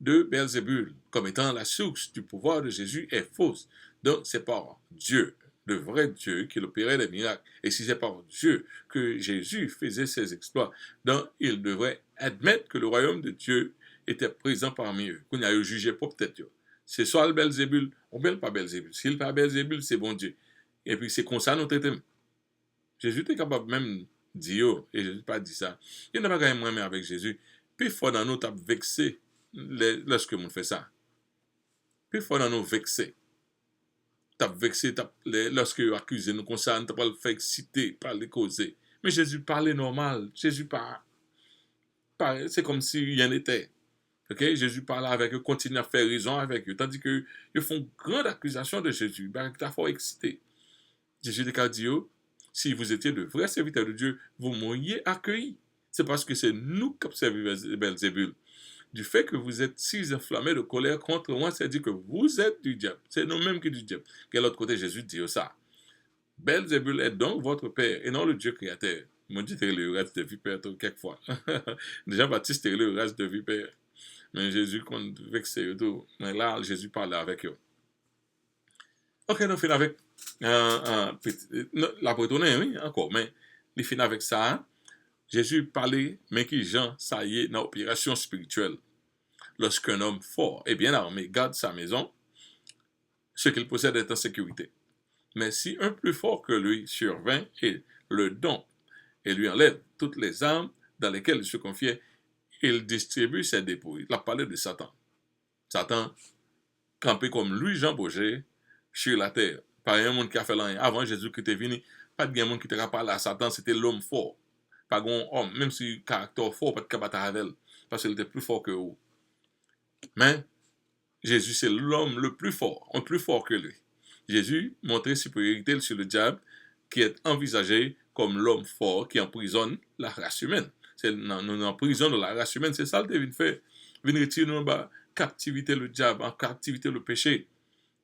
de Belzébul comme étant la source du pouvoir de Jésus est fausse, donc c'est par Dieu, le vrai Dieu, qu'il opérait les miracles. Et si c'est par Dieu que Jésus faisait ses exploits, donc il devrait admettre que le royaume de Dieu était présent parmi eux, qu'on a eu jugé pour peut-être. C'est soit le Belzébul, ou bien pas Belzébul. S'il n'est pas Belzébul, c'est bon Dieu. Et puis c'est comme ça nous traitons. Jésus était capable même de dire, et Jésus n'a pas dit ça. Il n'a pas gagné moi-même avec Jésus. Puis fort dans nous, t'as vexé lorsque nous fait ça. Puis fort dans nous vexé. T'as vexé lorsque vous accusez nous comme ça, t'as pas le fait exciter, pas le causer. Mais Jésus parlait normal. Jésus parlait, c'est comme s'il y en était. Okay? Jésus parlait avec eux, continue à faire raison avec eux. Tandis que ils font grande accusation de Jésus. Ben, t'as fort excité. Jésus a dit, si vous étiez de vrais serviteurs de Dieu, vous m'auriez accueilli. C'est parce que c'est nous qui observons Belzébul. Du fait que vous êtes si inflammés de colère contre moi, c'est dire que vous êtes du diable. C'est nous-mêmes qui du diable. De l'autre côté, Jésus dit ça. Belzébul est donc votre père et non le Dieu créateur. Mon Dieu, c'est le reste de vipère quelquefois. Jean-Baptiste est le reste de vipère. Mais Jésus compte vexer tout. Mais là, Jésus parle avec eux. Ok, nous finissons avec la retourner, oui, encore. Mais il finit avec ça. Jésus parlait, mais qui Jean, ça y est, dans l'opération spirituelle. Lorsqu'un homme fort et bien armé garde sa maison, ce qu'il possède est en sécurité. Mais si un plus fort que lui survint et le dompte et lui enlève toutes les armes dans lesquelles il se confiait, il distribue ses dépouilles. Il a parlé de Satan. Satan, campé comme lui, Jean Bourget, sur la terre. Pas un monde qui a fait rien. Avant Jésus qui était venu, pas de monde qui était parlé à Satan, c'était l'homme fort. Pas un homme, même si caractère fort, pas de capable avec elle, parce qu'il était plus fort que vous. Mais Jésus, c'est l'homme le plus fort que lui. Jésus montrait supériorité sur le diable, qui est envisagé comme l'homme fort qui emprisonne la race humaine. C'est nous emprisonnons la race humaine, c'est ça le devine fait. Venir retirer nous en captivité le diable, en captivité le péché.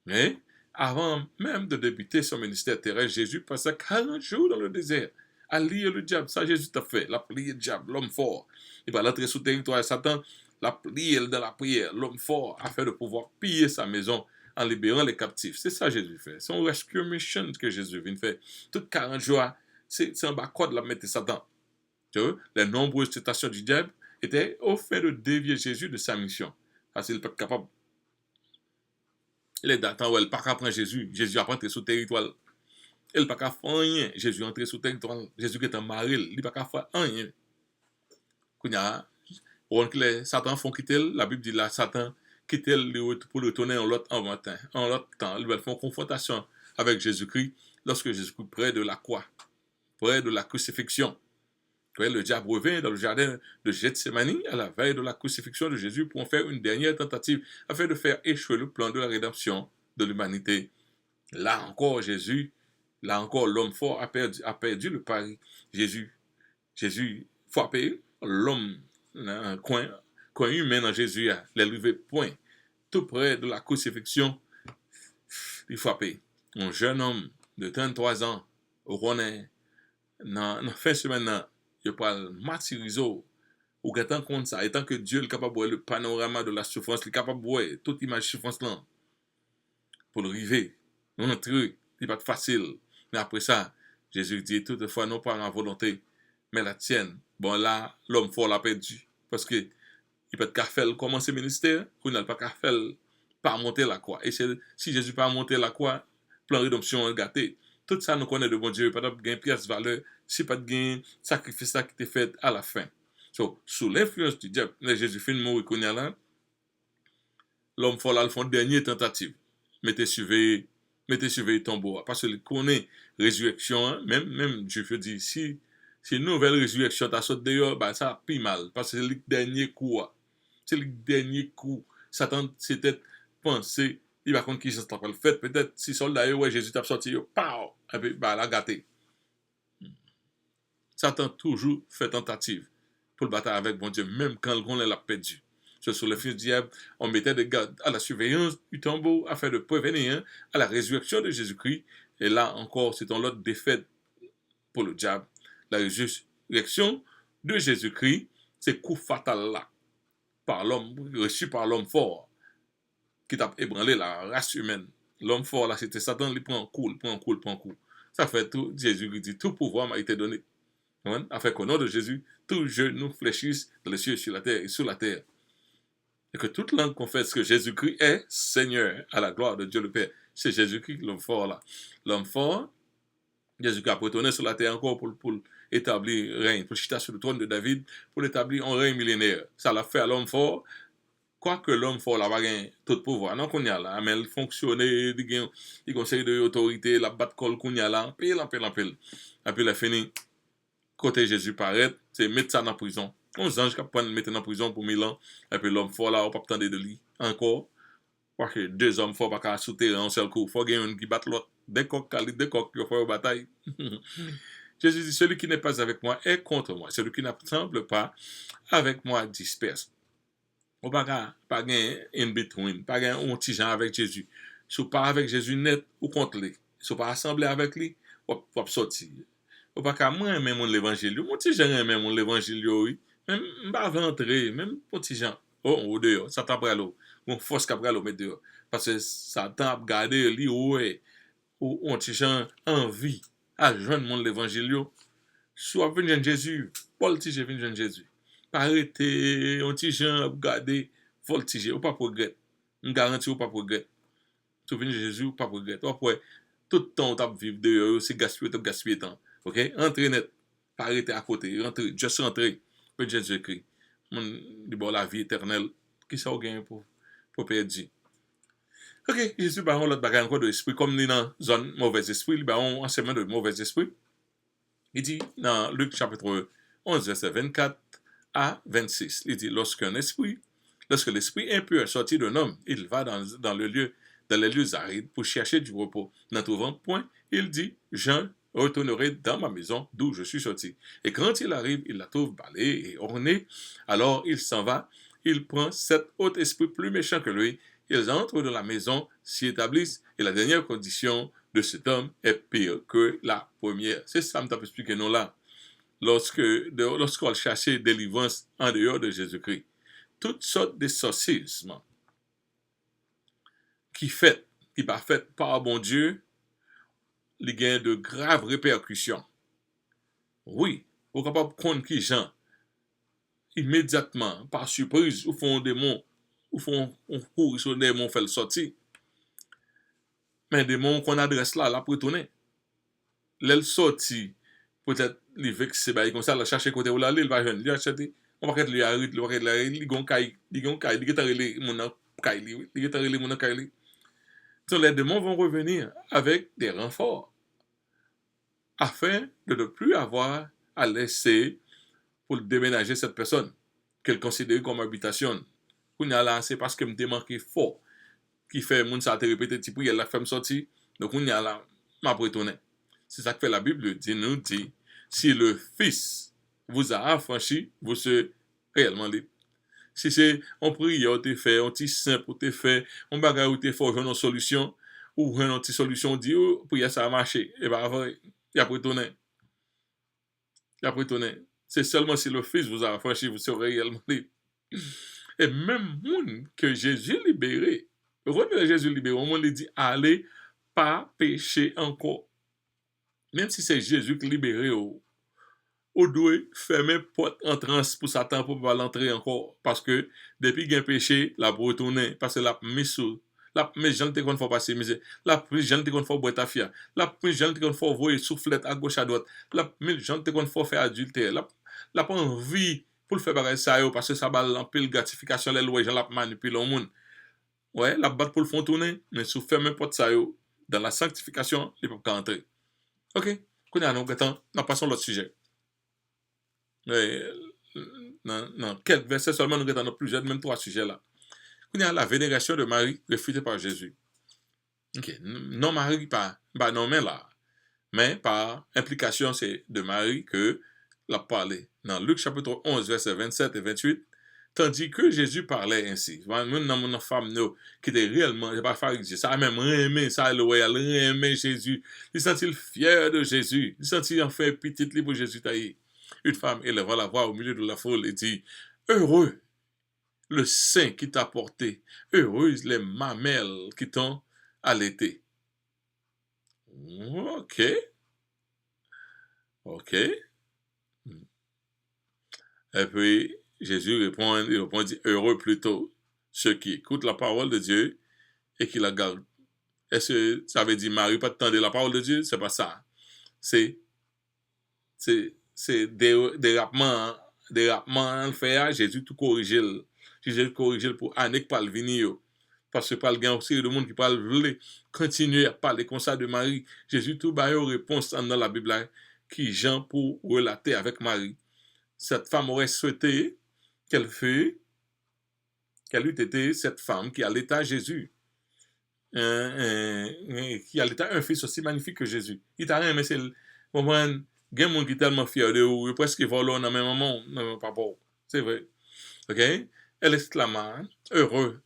Mais avant même de débuter son ministère terrestre, Jésus passa 40 jours dans le désert à lier le diable. Ça, Jésus t'a fait. La plier le diable, l'homme fort. Il va l'entrer sous territoire de Satan, la plier dans la prière, l'homme fort, afin de pouvoir piller sa maison en libérant les captifs. C'est ça Jésus fait. C'est une rescue mission que Jésus vient faire. Toutes 40 jours, c'est un bas code la mettre Satan. Tu vois, les nombreuses tentations du diable étaient au fait de dévier Jésus de sa mission. Parce qu'il n'est pas capable. Il est d'attendre où elle pas qu'à prendre Jésus. Jésus a rentré sous territoire. Il n'est pas qu'à faire rien. Jésus est entré sous territoire. Jésus qui est en maril. Il n'est pas qu'à faire rien. Quand Satan font quitter, la Bible dit là, Satan quitte pour le retourner en l'autre temps. Il va faire une confrontation avec Jésus-Christ lorsque Jésus-Christ près de la croix, près de la crucifixion. Le diable revient dans le jardin de Gethsémani à la veille de la crucifixion de Jésus pour en faire une dernière tentative afin de faire échouer le plan de la rédemption de l'humanité. Là encore, l'homme fort a perdu le pari. Jésus frappé, l'homme, un coin humain dans Jésus, les levé point, tout près de la crucifixion, il frappé. Un jeune homme de 33 ans, au Rwanda, dans la fin de semaine, il va martyriser ou tant comme ça, et tant que Dieu est capable de voir le panorama de la souffrance, il est capable de voir toute image souffrance là, pour le river, non entrer, c'est pas facile. Mais après ça, Jésus dit toutefois, non pas ma volonté, mais la tienne. Bon là, l'homme fort l'a perdu. Parce que il peut pas faire commencer le ministère, qu'on n'a pas qu'à faire pas monter la croix. Et si Jésus pas monter la croix, plan rédemption est gâté. Tout ça nous connaît de bon Dieu, pas de gain pièce valeur, si pas de gain sacrifice ça qui était fait à la fin. So, sous l'influence du diable, Jésus fait mourir qu'on y a là, l'homme fort là, le font dernière tentative. Mettez surveiller tombeau. Parce qu'il connaît résurrection, hein, même Dieu fait dire, si une nouvelle résurrection t'a sauté dehors, bah, ça pire mal. Parce que c'est le dernier coup. C'est le dernier coup. Satan, c'était pensé, il va contre qui ça t'a pas le fait. Peut-être si soldat, ouais, Jésus t'a sorti, pow! Et puis, bah, la gâté. Satan toujours fait tentative pour le battre avec bon Dieu, même quand on l'a perdu. Sur le fils du diable, on mettait des gardes à la surveillance du tombeau afin de prévenir à la résurrection de Jésus-Christ. Et là encore, c'est une autre défaite pour le diable. La résurrection de Jésus-Christ, c'est coup fatal là, par l'homme, reçu par l'homme fort, qui t'a ébranlé la race humaine. L'homme fort là, c'était Satan, il prend un coup, il prend un coup, il prend un coup. Ça fait tout, Jésus dit, tout pouvoir m'a été donné. Afin qu'au nom de Jésus, tout genou fléchisse dans les cieux, sur la terre et sous la terre. Et que toute langue confesse que Jésus-Christ est Seigneur à la gloire de Dieu le Père. C'est Jésus-Christ, l'homme fort là. L'homme fort, Jésus-Christ a retourné sur la terre encore pour établir règne, pour chiter sur le trône de David, pour établir un règne millénaire. Ça l'a fait à l'homme fort. Quoique l'homme fort là, va tout pouvoir. Non, qu'on y a là, mais il fonctionne, il conseille de autorité, la batte colle qu'on y a là, pile. Et puis il a fini. Côté Jésus paraît, c'est mettre ça dans la prison. 11 anges qui prennent mettre dans la prison pour 1000 ans. Et puis l'homme fort là, on ne peut pas attendre de lui. Encore. Parce que deux hommes forts ne peuvent pas sauter en seul coup. Il faut qu'il y ait un qui batte l'autre. Des coqs, il faut faire une bataille. Jésus dit, celui qui n'est pas avec moi est contre moi. Celui qui n'assemble pas avec moi disperse. On ne peut pas gagner in between. Pas gagner un petit gens avec Jésus. Si vous pas avec Jésus net ou contre lui. Si vous pas assemblé avec lui, vous pouvez sortir. Ou pas qu'à moi même mon l'évangile. Mon petit gens même mon l'évangile oui. Même pas rentrer, même petit gens. Oh, ou dehors, ça t'a pris l'eau. Mon force qu'a pris l'eau mettre dehors parce que ça t'a regardé lui ouais ou on petit gens envie à joindre mon l'évangile soit venir Jésus, Paul ti venir Jésus. Pas arrêter on petit gens regarder voltiger ou pas progrès. On garantit ou pas progrès. Tu venir Jésus ou pas progrès. Après tout le temps tu vivre dehors, c'est gaspiller temps. OK? Entrez net. Pas arrêter à côté. Rentrez. Juste rentrer. Peut Jésus-Christ. Bon, la vie éternelle. Qui ça gagne pour perdre? OK. Jésus, bah, on l'autre bagage encore de l'esprit. Comme nous dans zone mauvais esprit, bah, on enseignement de mauvais esprit. Il dit dans Luc chapitre 11, verset 24 à 26. Il dit, lorsque l'esprit impur sortit d'un homme, il va dans les lieux arides pour chercher du repos. N'en trouvant point, il dit, je retournerai dans ma maison d'où je suis sorti. Et quand il arrive, il la trouve balayée et ornée. Alors il s'en va, il prend 7 autres esprits plus méchants que lui. Ils entrent dans la maison, s'y établissent, et la dernière condition de cet homme est pire que la première. C'est ça que je expliqué nous là. Lorsqu'on cherchait délivrance en dehors de Jésus-Christ. Toutes sortes de sorcisme qui pas fait par bon Dieu, il y a de graves répercussions. Oui, vous êtes capable de prendre qui gens immédiatement, par surprise, ou font des démon, ou font un cours sur des démons, fait le sortir. Mais des démons qu'on adresse là, pour tourner. L'elle sorti, peut-être les vexés, comme ça, la chercher côté où là, il va jeune, il va acheter. On va lui arrêter, il va arrêter, il va caille, il va caille, il va arrêter mon caille, il va arrêter mon caille. Donc les démons vont revenir avec des renforts afin de ne plus avoir à laisser pour déménager cette personne qu'elle considère comme habitation. Pour nous là, c'est parce que me manqué fort qui fait moun ça te répéter petit prière la femme sortie. Donc on y a là m'a retourné. C'est ça que fait la Bible nous dit si le Fils vous a affranchi, vous serez réellement libre. Si c'est on prière on te fait, on petit simple on te fait, on bagarre ou te fait une solution ou une petite solution dit prière ça a marché et ben il a retourné. C'est seulement si le Fils vous a affranchi, vous serez réellement libre. Et même monde que Jésus libéré, heureux que Jésus libéré, on lui dit, allez, pas pécher encore. Même si c'est Jésus qui libéré, ou doit fermer porte entrance pour Satan pour pas l'entrer encore. Parce que depuis qu'il y a un péché, la pour retourner. Parce que la mis sous. La mis gens te qu'on faut passer misère. La mis gens te qu'on faut boire ta fia. La mis gens te qu'on faut voir soufflette à gauche à droite. La mis gens te qu'on faut faire adultère. La pas envie pour le faire pareil ça parce que ça va l'empile gratification les lois gens la manipuler au monde. Ouais, la batte pour le fond tourner, mais sous fermer porte ça dans la sanctification, il peut pas entrer. OK. Qu'on a nous nous passons à l'autre sujet. Dans quelques versets seulement, nous avons plusieurs, même trois sujets là. Il y a la vénération de Marie réfutée par Jésus. Okay. Non, Marie, pas non, mais là. Mais par implication, c'est de Marie que l'a parlé. Dans Luc chapitre 11, versets 27 et 28, tandis que Jésus parlait ainsi. Même dans mon femme, qui était réellement, je pas pharisien, ça a même aimé, ça a aimé Jésus. Il sentit fier de Jésus. Il sentit enfin petit libre Jésus taillé. Une femme éleva la voix au milieu de la foule et dit, heureux le sein qui t'a porté, heureuses les mamelles qui t'ont allaité. Ok. Ok. Et puis, Jésus répondit, heureux plutôt ceux qui écoutent la parole de Dieu et qui la gardent. Est-ce que ça veut dire Marie pas attendre la parole de Dieu? C'est pas ça. C'est des rapements le fait, Jésus tout corrige. Jésus corrige pour année que pas le venir. Parce que pas le gain aussi de monde qui parle voulait continuer à parler comme ça de Marie. Jésus tout ba yo réponse dans la Bible qui Jean pour relater avec Marie. Cette femme aurait souhaité qu'elle eût été cette femme qui allaita Jésus. Qui allaita un fils aussi magnifique que Jésus. Il t'a rien, mais c'est le moment, il y a des gens qui sont tellement fiers de vous, presque volent dans le même moment, non, pas bon. C'est vrai. OK? Elle exclama, heureux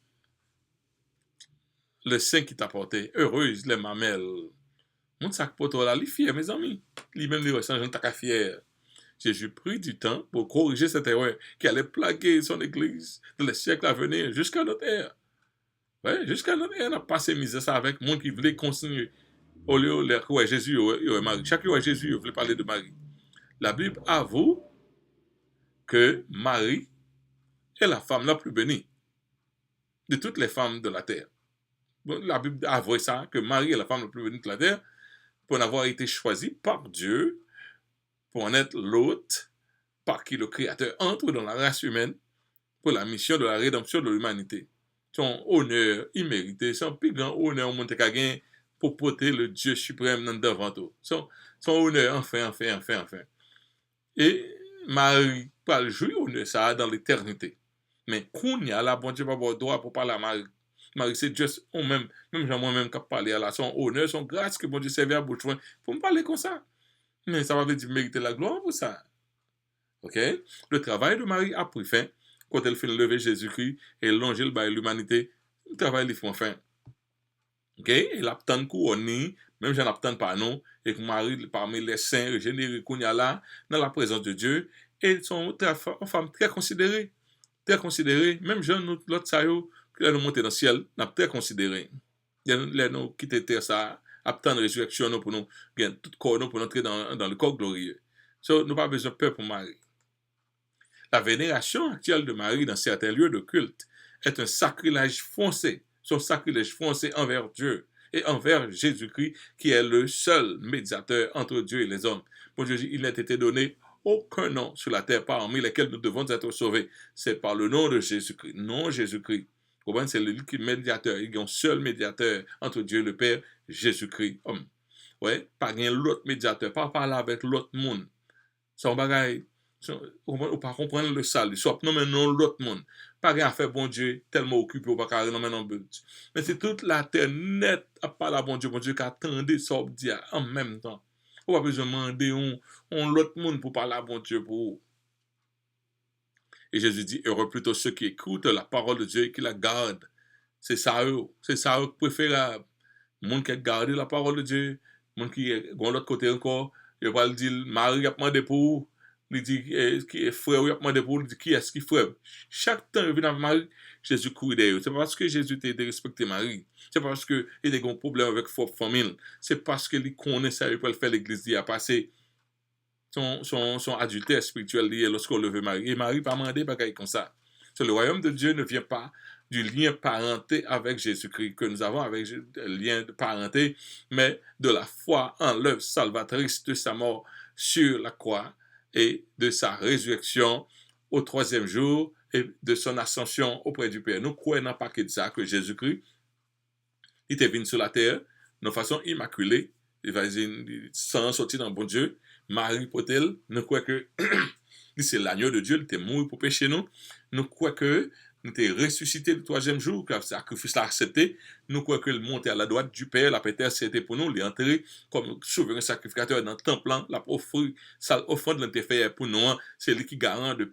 le sein qui t'a porté, heureuse les mamelles. Mon sac poto là, il est fier, mes amis. Lui-même, il ressent, j'en t'as fier. Jésus prit du temps pour corriger cette erreur qui allait plaguer son église dans les siècles à venir jusqu'à notre ère. Ouais, jusqu'à notre ère, on a passé misère ça avec monde qui voulait continuer. Au lieu de ouais, Jésus et Marie. Chaque fois, Jésus voulait parler de Marie. La Bible avoue que Marie est la femme la plus bénie de toutes les femmes de la terre. La Bible avoue ça, que Marie est la femme la plus bénie de la terre pour en avoir été choisie par Dieu pour en être l'hôte par qui le Créateur entre dans la race humaine pour la mission de la rédemption de l'humanité. Son honneur immérité, son plus grand honneur au monde pour porter le Dieu suprême dans devant tout. Son honneur, enfin. Et Marie, pas le jouir honneur ça dans l'éternité. Mais qu'on y a là, bon Dieu va avoir droit pour parler à Marie. Marie, c'est juste même moi-même qui parle à la son honneur, son grâce que bon Dieu servait à bouche pour me parler comme ça. Mais ça va dire mériter la gloire pour ça. OK? Le travail de Marie a pris fin quand elle fait lever Jésus-Christ et longer l'humanité. Le travail lui fait fin. OK? Et l'abtend couronné, même j'en abtends pas non, et que Marie parmi les saints régénérés qu'on y a là, dans la présence de Dieu, et sont une femme très considérée. Très considérée. Même Jean, l'autre ça yo, qui a monté dans le ciel, n'a très considéré. Les nous quitter terre ça, attendre résurrection pour nous, bien tout corps pour entrer dans le corps glorieux. So, nous pas besoin de peur pour Marie. La vénération actuelle de Marie dans certains lieux de culte est un sacrilège foncé, son sacrilège foncé envers Dieu et envers Jésus-Christ qui est le seul médiateur entre Dieu et les hommes. Pour Jésus, il n'a été donné aucun nom sur la terre parmi lesquels nous devons être sauvés. C'est par le nom de Jésus-Christ, non Jésus-Christ. C'est le médiateur, il y a un seul médiateur entre Dieu le Père, Jésus-Christ, homme. Ouais, pas rien l'autre médiateur, pas parler avec l'autre monde. Son bagage, ou pas comprendre le salut, soit non mais non l'autre monde. Pas rien à faire bon Dieu, tellement occupé ou pas carré non mais non but. Mais c'est toute la terre nette à parler à bon Dieu qui attendait ça dire en même temps. On pas besoin de demander on l'autre monde pour parler à bon Dieu pour vous. Et Jésus dit, heureux plutôt ceux qui écoutent la parole de Dieu et qui la gardent. C'est ça préférable. Le monde qui a gardé la parole de Dieu, le monde qui est de l'autre côté encore, il va le dire, Marie a demandé pour vous. il dit, qui est frère, il a demandé pour lui, il dit, qui est-ce qui est frère? Chaque temps, il vient avec Marie, Jésus courait derrière. C'est pas parce que Jésus était respecté Marie. C'est pas parce qu'il était un problème avec sa famille. C'est parce qu'il connaît ça, il peut le faire l'église, il a passé son adultère spirituel lié lorsqu'on levait Marie. Et Marie pas demandé bagaille comme ça. Le royaume de Dieu ne vient pas du lien parenté avec Jésus-Christ que nous avons avec le lien de parenté, mais de la foi en l'œuvre salvatrice de sa mort sur la croix et de sa résurrection au troisième jour et de son ascension auprès du Père. Nous croyons dans pas que ça, que Jésus-Christ il était venu sur la terre de façon immaculée, il va sans sortir dans bon Dieu. Marie Potel, nous croyons que c'est l'agneau de Dieu, il était mort pour pécher nous. Nous croyons que nous était ressuscité le troisième jour, que le sacrifice l'a accepté. Nous croyons que le monté à la droite du Père, la Père c'était pour nous, il est entré comme souverain sacrificateur dans le temple, la offrande l'était fait pour nous, c'est lui qui garant de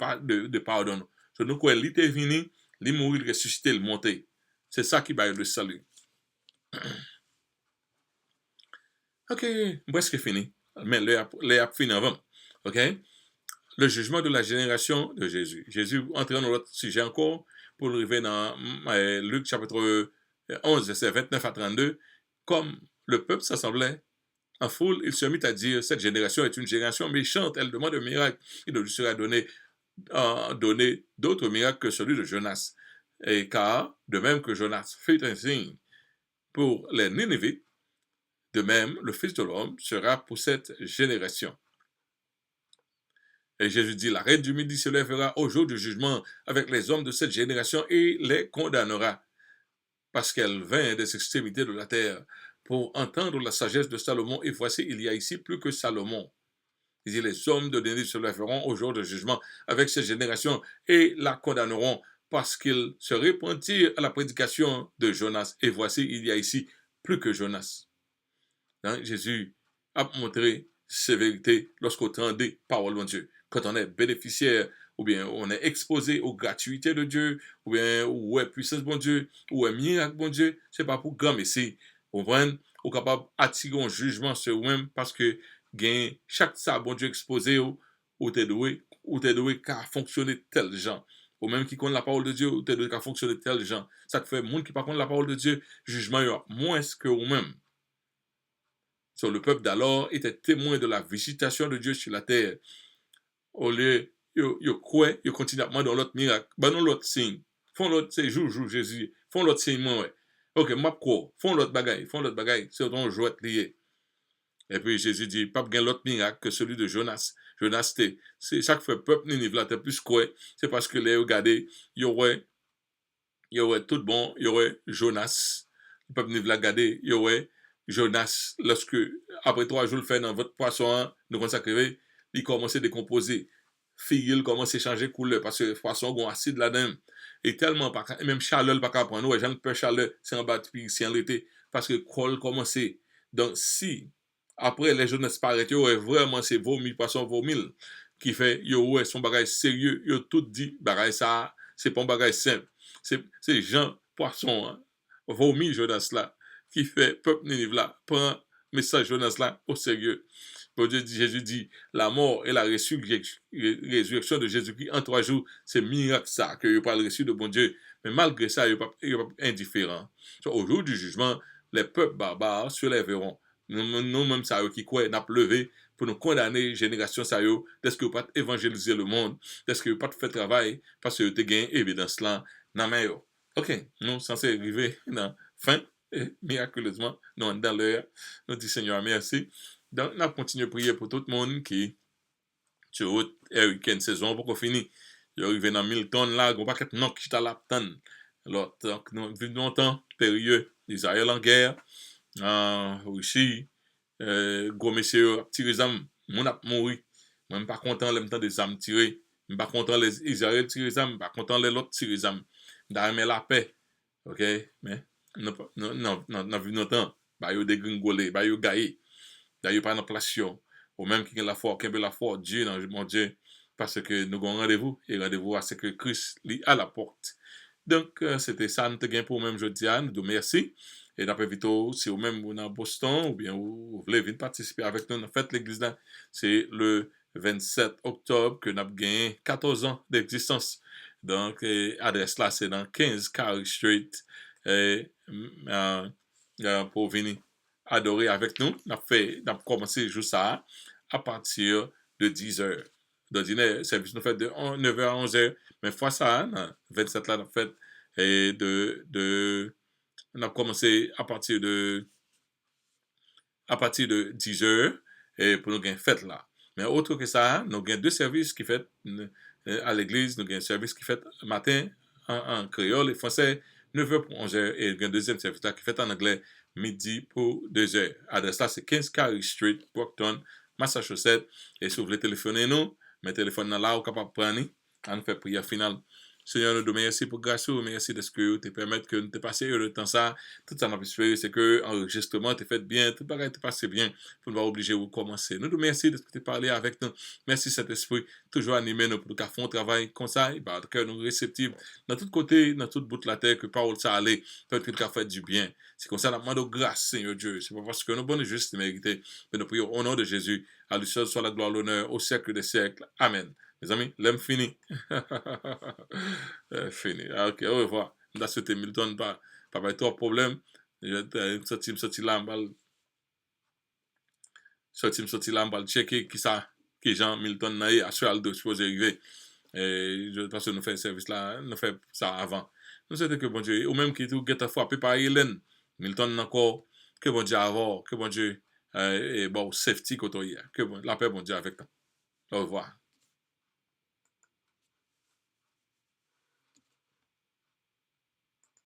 pardon. Donc, nous croyons qu'il était venu, il est mort, il ressuscité, il monté. C'est ça qui va le salut. Ok, presque fini. Mais l'heure fini avant. Ok? Le jugement de la génération de Jésus. Jésus entre dans l'autre sujet encore pour arriver dans Luc chapitre 11, verset 29 à 32. Comme le peuple s'assemblait en foule, il se mit à dire, cette génération est une génération méchante, elle demande un miracle. Il lui sera donné d'autres miracles que celui de Jonas. Et car, de même que Jonas fit un signe pour les Ninivites, de même, le Fils de l'homme sera pour cette génération. Et Jésus dit, la reine du midi se lèvera au jour du jugement avec les hommes de cette génération et les condamnera, parce qu'elle vint des extrémités de la terre pour entendre la sagesse de Salomon. Et voici, il y a ici plus que Salomon. Il dit, les hommes de Nénive se lèveront au jour du jugement avec cette génération et la condamneront, parce qu'ils se repentirent à la prédication de Jonas. Et voici, il y a ici plus que Jonas. Jésus a montré ses vérités lorsqu'on entend des paroles de Dieu. Quand on est bénéficiaire, ou bien on est exposé aux gratuités de Dieu, ou bien où est puissance de Dieu, où est miracle de Dieu, c'est pas pour grand messie. Vous comprenez? Ou capable d'attirer un jugement sur vous-même parce que chaque ça bon Dieu exposé ou t'es doué qu'à fonctionner tel genre. Ou même qui connaît la parole de Dieu, ou t'es doué qu'à fonctionner tel genre. Ça te fait monde qui par contre la parole de Dieu, jugement y a moins que vous-même. So, le peuple d'alors était témoin de la visitation de Dieu sur la terre. Au lieu, yo croient, yo continuent à demander l'autre miracle, ben non l'autre signe. Font l'autre, c'est jour Jésus. Font l'autre signe, moi, ouais. Ok, m'a quoi? Font l'autre bagaille. C'est ton jouet lié. Et puis Jésus dit, pas bien l'autre miracle que celui de Jonas. Jonas, c'est chaque fois peuple Ninive là, t'es plus quoi? C'est parce que les regardez, il y aurait tout bon, il y aurait Jonas. Le peuple Ninive là, regardé, il y aurait Jonas, lorsque, après 3 jours, le fait dans votre poisson, nous consacrer, il commence à décomposer. Il commence à changer de couleur parce que le poisson a acide là-dedans. Et tellement, même chaleur, pas qu'à prendre. Ouais, j'en peux chaleur, c'est en bas de c'est en l'été. Parce que le col commence. Donc, si, après les Jonas paraissent, vraiment, c'est vomi, poisson vomi, qui fait, ouais, son bagage sérieux, tout dit, bagage ça, c'est pas un bagage simple. C'est Jean Poisson, hein, vomi Jonas là qui fait peuple Ninive là prend message Jonas là au sérieux. Jésus dit la mort et la résurrection de Jésus-Christ en 3 jours, c'est miracle ça que il pas le reçu de bon Dieu. Mais malgré ça, il n'est pas indifférent. Au jour du jugement, les peuples barbares se lèveront. Nous-mêmes, ça qui croient, n'a levé pour nous condamner, génération ça est-ce que vous pas évangéliser le monde, est-ce que vous pas fait travail, parce que vous avez gagné évidence là, dans ma Ok, nous sommes censés arriver dans fin. Et miraculeusement, nous sommes dans l'heure. Nous disons Seigneur, merci. Donc, nous continuons à prier pour tout le monde qui, sur route, week-end saison, pour qu'on finisse. Il arrive dans 1000 tonnes là, on va pas non qui t'a la tonne. Alors, donc, nous vivons longtemps, période, Israël en guerre, Russie, gros messieurs, tiré les âmes, mon a mouru. Moi, je ne suis pas content, le temps des âmes tirées. Je ne suis pas content les Israël tirés les âmes, je ne suis pas content les autres tirés les âmes. D'aimer la paix. Ok? Mais, non, vu longtemps, bah, yo dégringolé, bah, yo gaillé. D'ailleurs, pas dans place, ou même qui a la foi, qui a la foi, Dieu, dans mon Dieu, parce que nous avons rendez-vous, et rendez-vous à ce que Christ lit à la porte. Donc, c'était ça, nous avons pour même jeudi, nous merci. Et d'après Vito, si vous même dans Boston, ou bien vous voulez venir participer avec nous, en fait, l'église là, c'est le 27 octobre que nous avons gagné 14 ans d'existence. Donc, adresse là, c'est dans 15 Carey Street. Et, pour venir adorer avec nous. Nous avons commencé juste ça à partir de 10h. De dîner, service nous fait de 9h à 11h. Mais fois ça, 27 là, nous fait on a commencé à partir de 10h et pour nous gagner fête là. Mais autre que ça, nous avons deux services qui fait à l'église, nous avons un service qui fait matin en créole et français, 9h pour 11h, et nous avons un deuxième service là qui fait en anglais, midi pour 2h. Adresse là, c'est 15 Carey Street, Brockton, Massachusetts. Et si vous voulez téléphoner nous, mes téléphones là, vous capable de prendre, on fait prière finale. Seigneur, nous te remercions pour grâce, merci de ce que tu permets que nous te passions le temps ça. Tout ça, nous espéré, c'est que l'enregistrement t'est fait bien, tout le t'est passé bien, pour nous pas obliger de recommencer. Nous te remercions de ce que tu parlé avec nous. Merci Saint-Esprit, toujours animé nous pour nous faire un travail comme ça, et par cœur nous réceptifs, dans tout côté, dans tout bout de la terre, que parole ça allait, peut-être que tu as fait du bien. C'est comme ça, nous demandons grâce, Seigneur Dieu. C'est pas parce que nous sommes juste mérités, mais nous prions au nom de Jésus. À lui seul soit la gloire, l'honneur, au siècle des siècles. Amen. Mes amis, l'aime fini. Fini. Ah, ok, au revoir. Dans ce Milton, pas trop de problème. Je sorti là, sorti là, on checker qui ça, qui Jean Milton n'a eu, à ce de supposé arriver. Et je pense que nous faisons service là, nous faisons ça avant. Nous souhaitons que bon Dieu, ou même qui tout get frappé par Hélène, Milton encore, que bon Dieu avant, que bon Dieu, et bon, safety côté, que bon, la paix bon Dieu avec toi. Au revoir.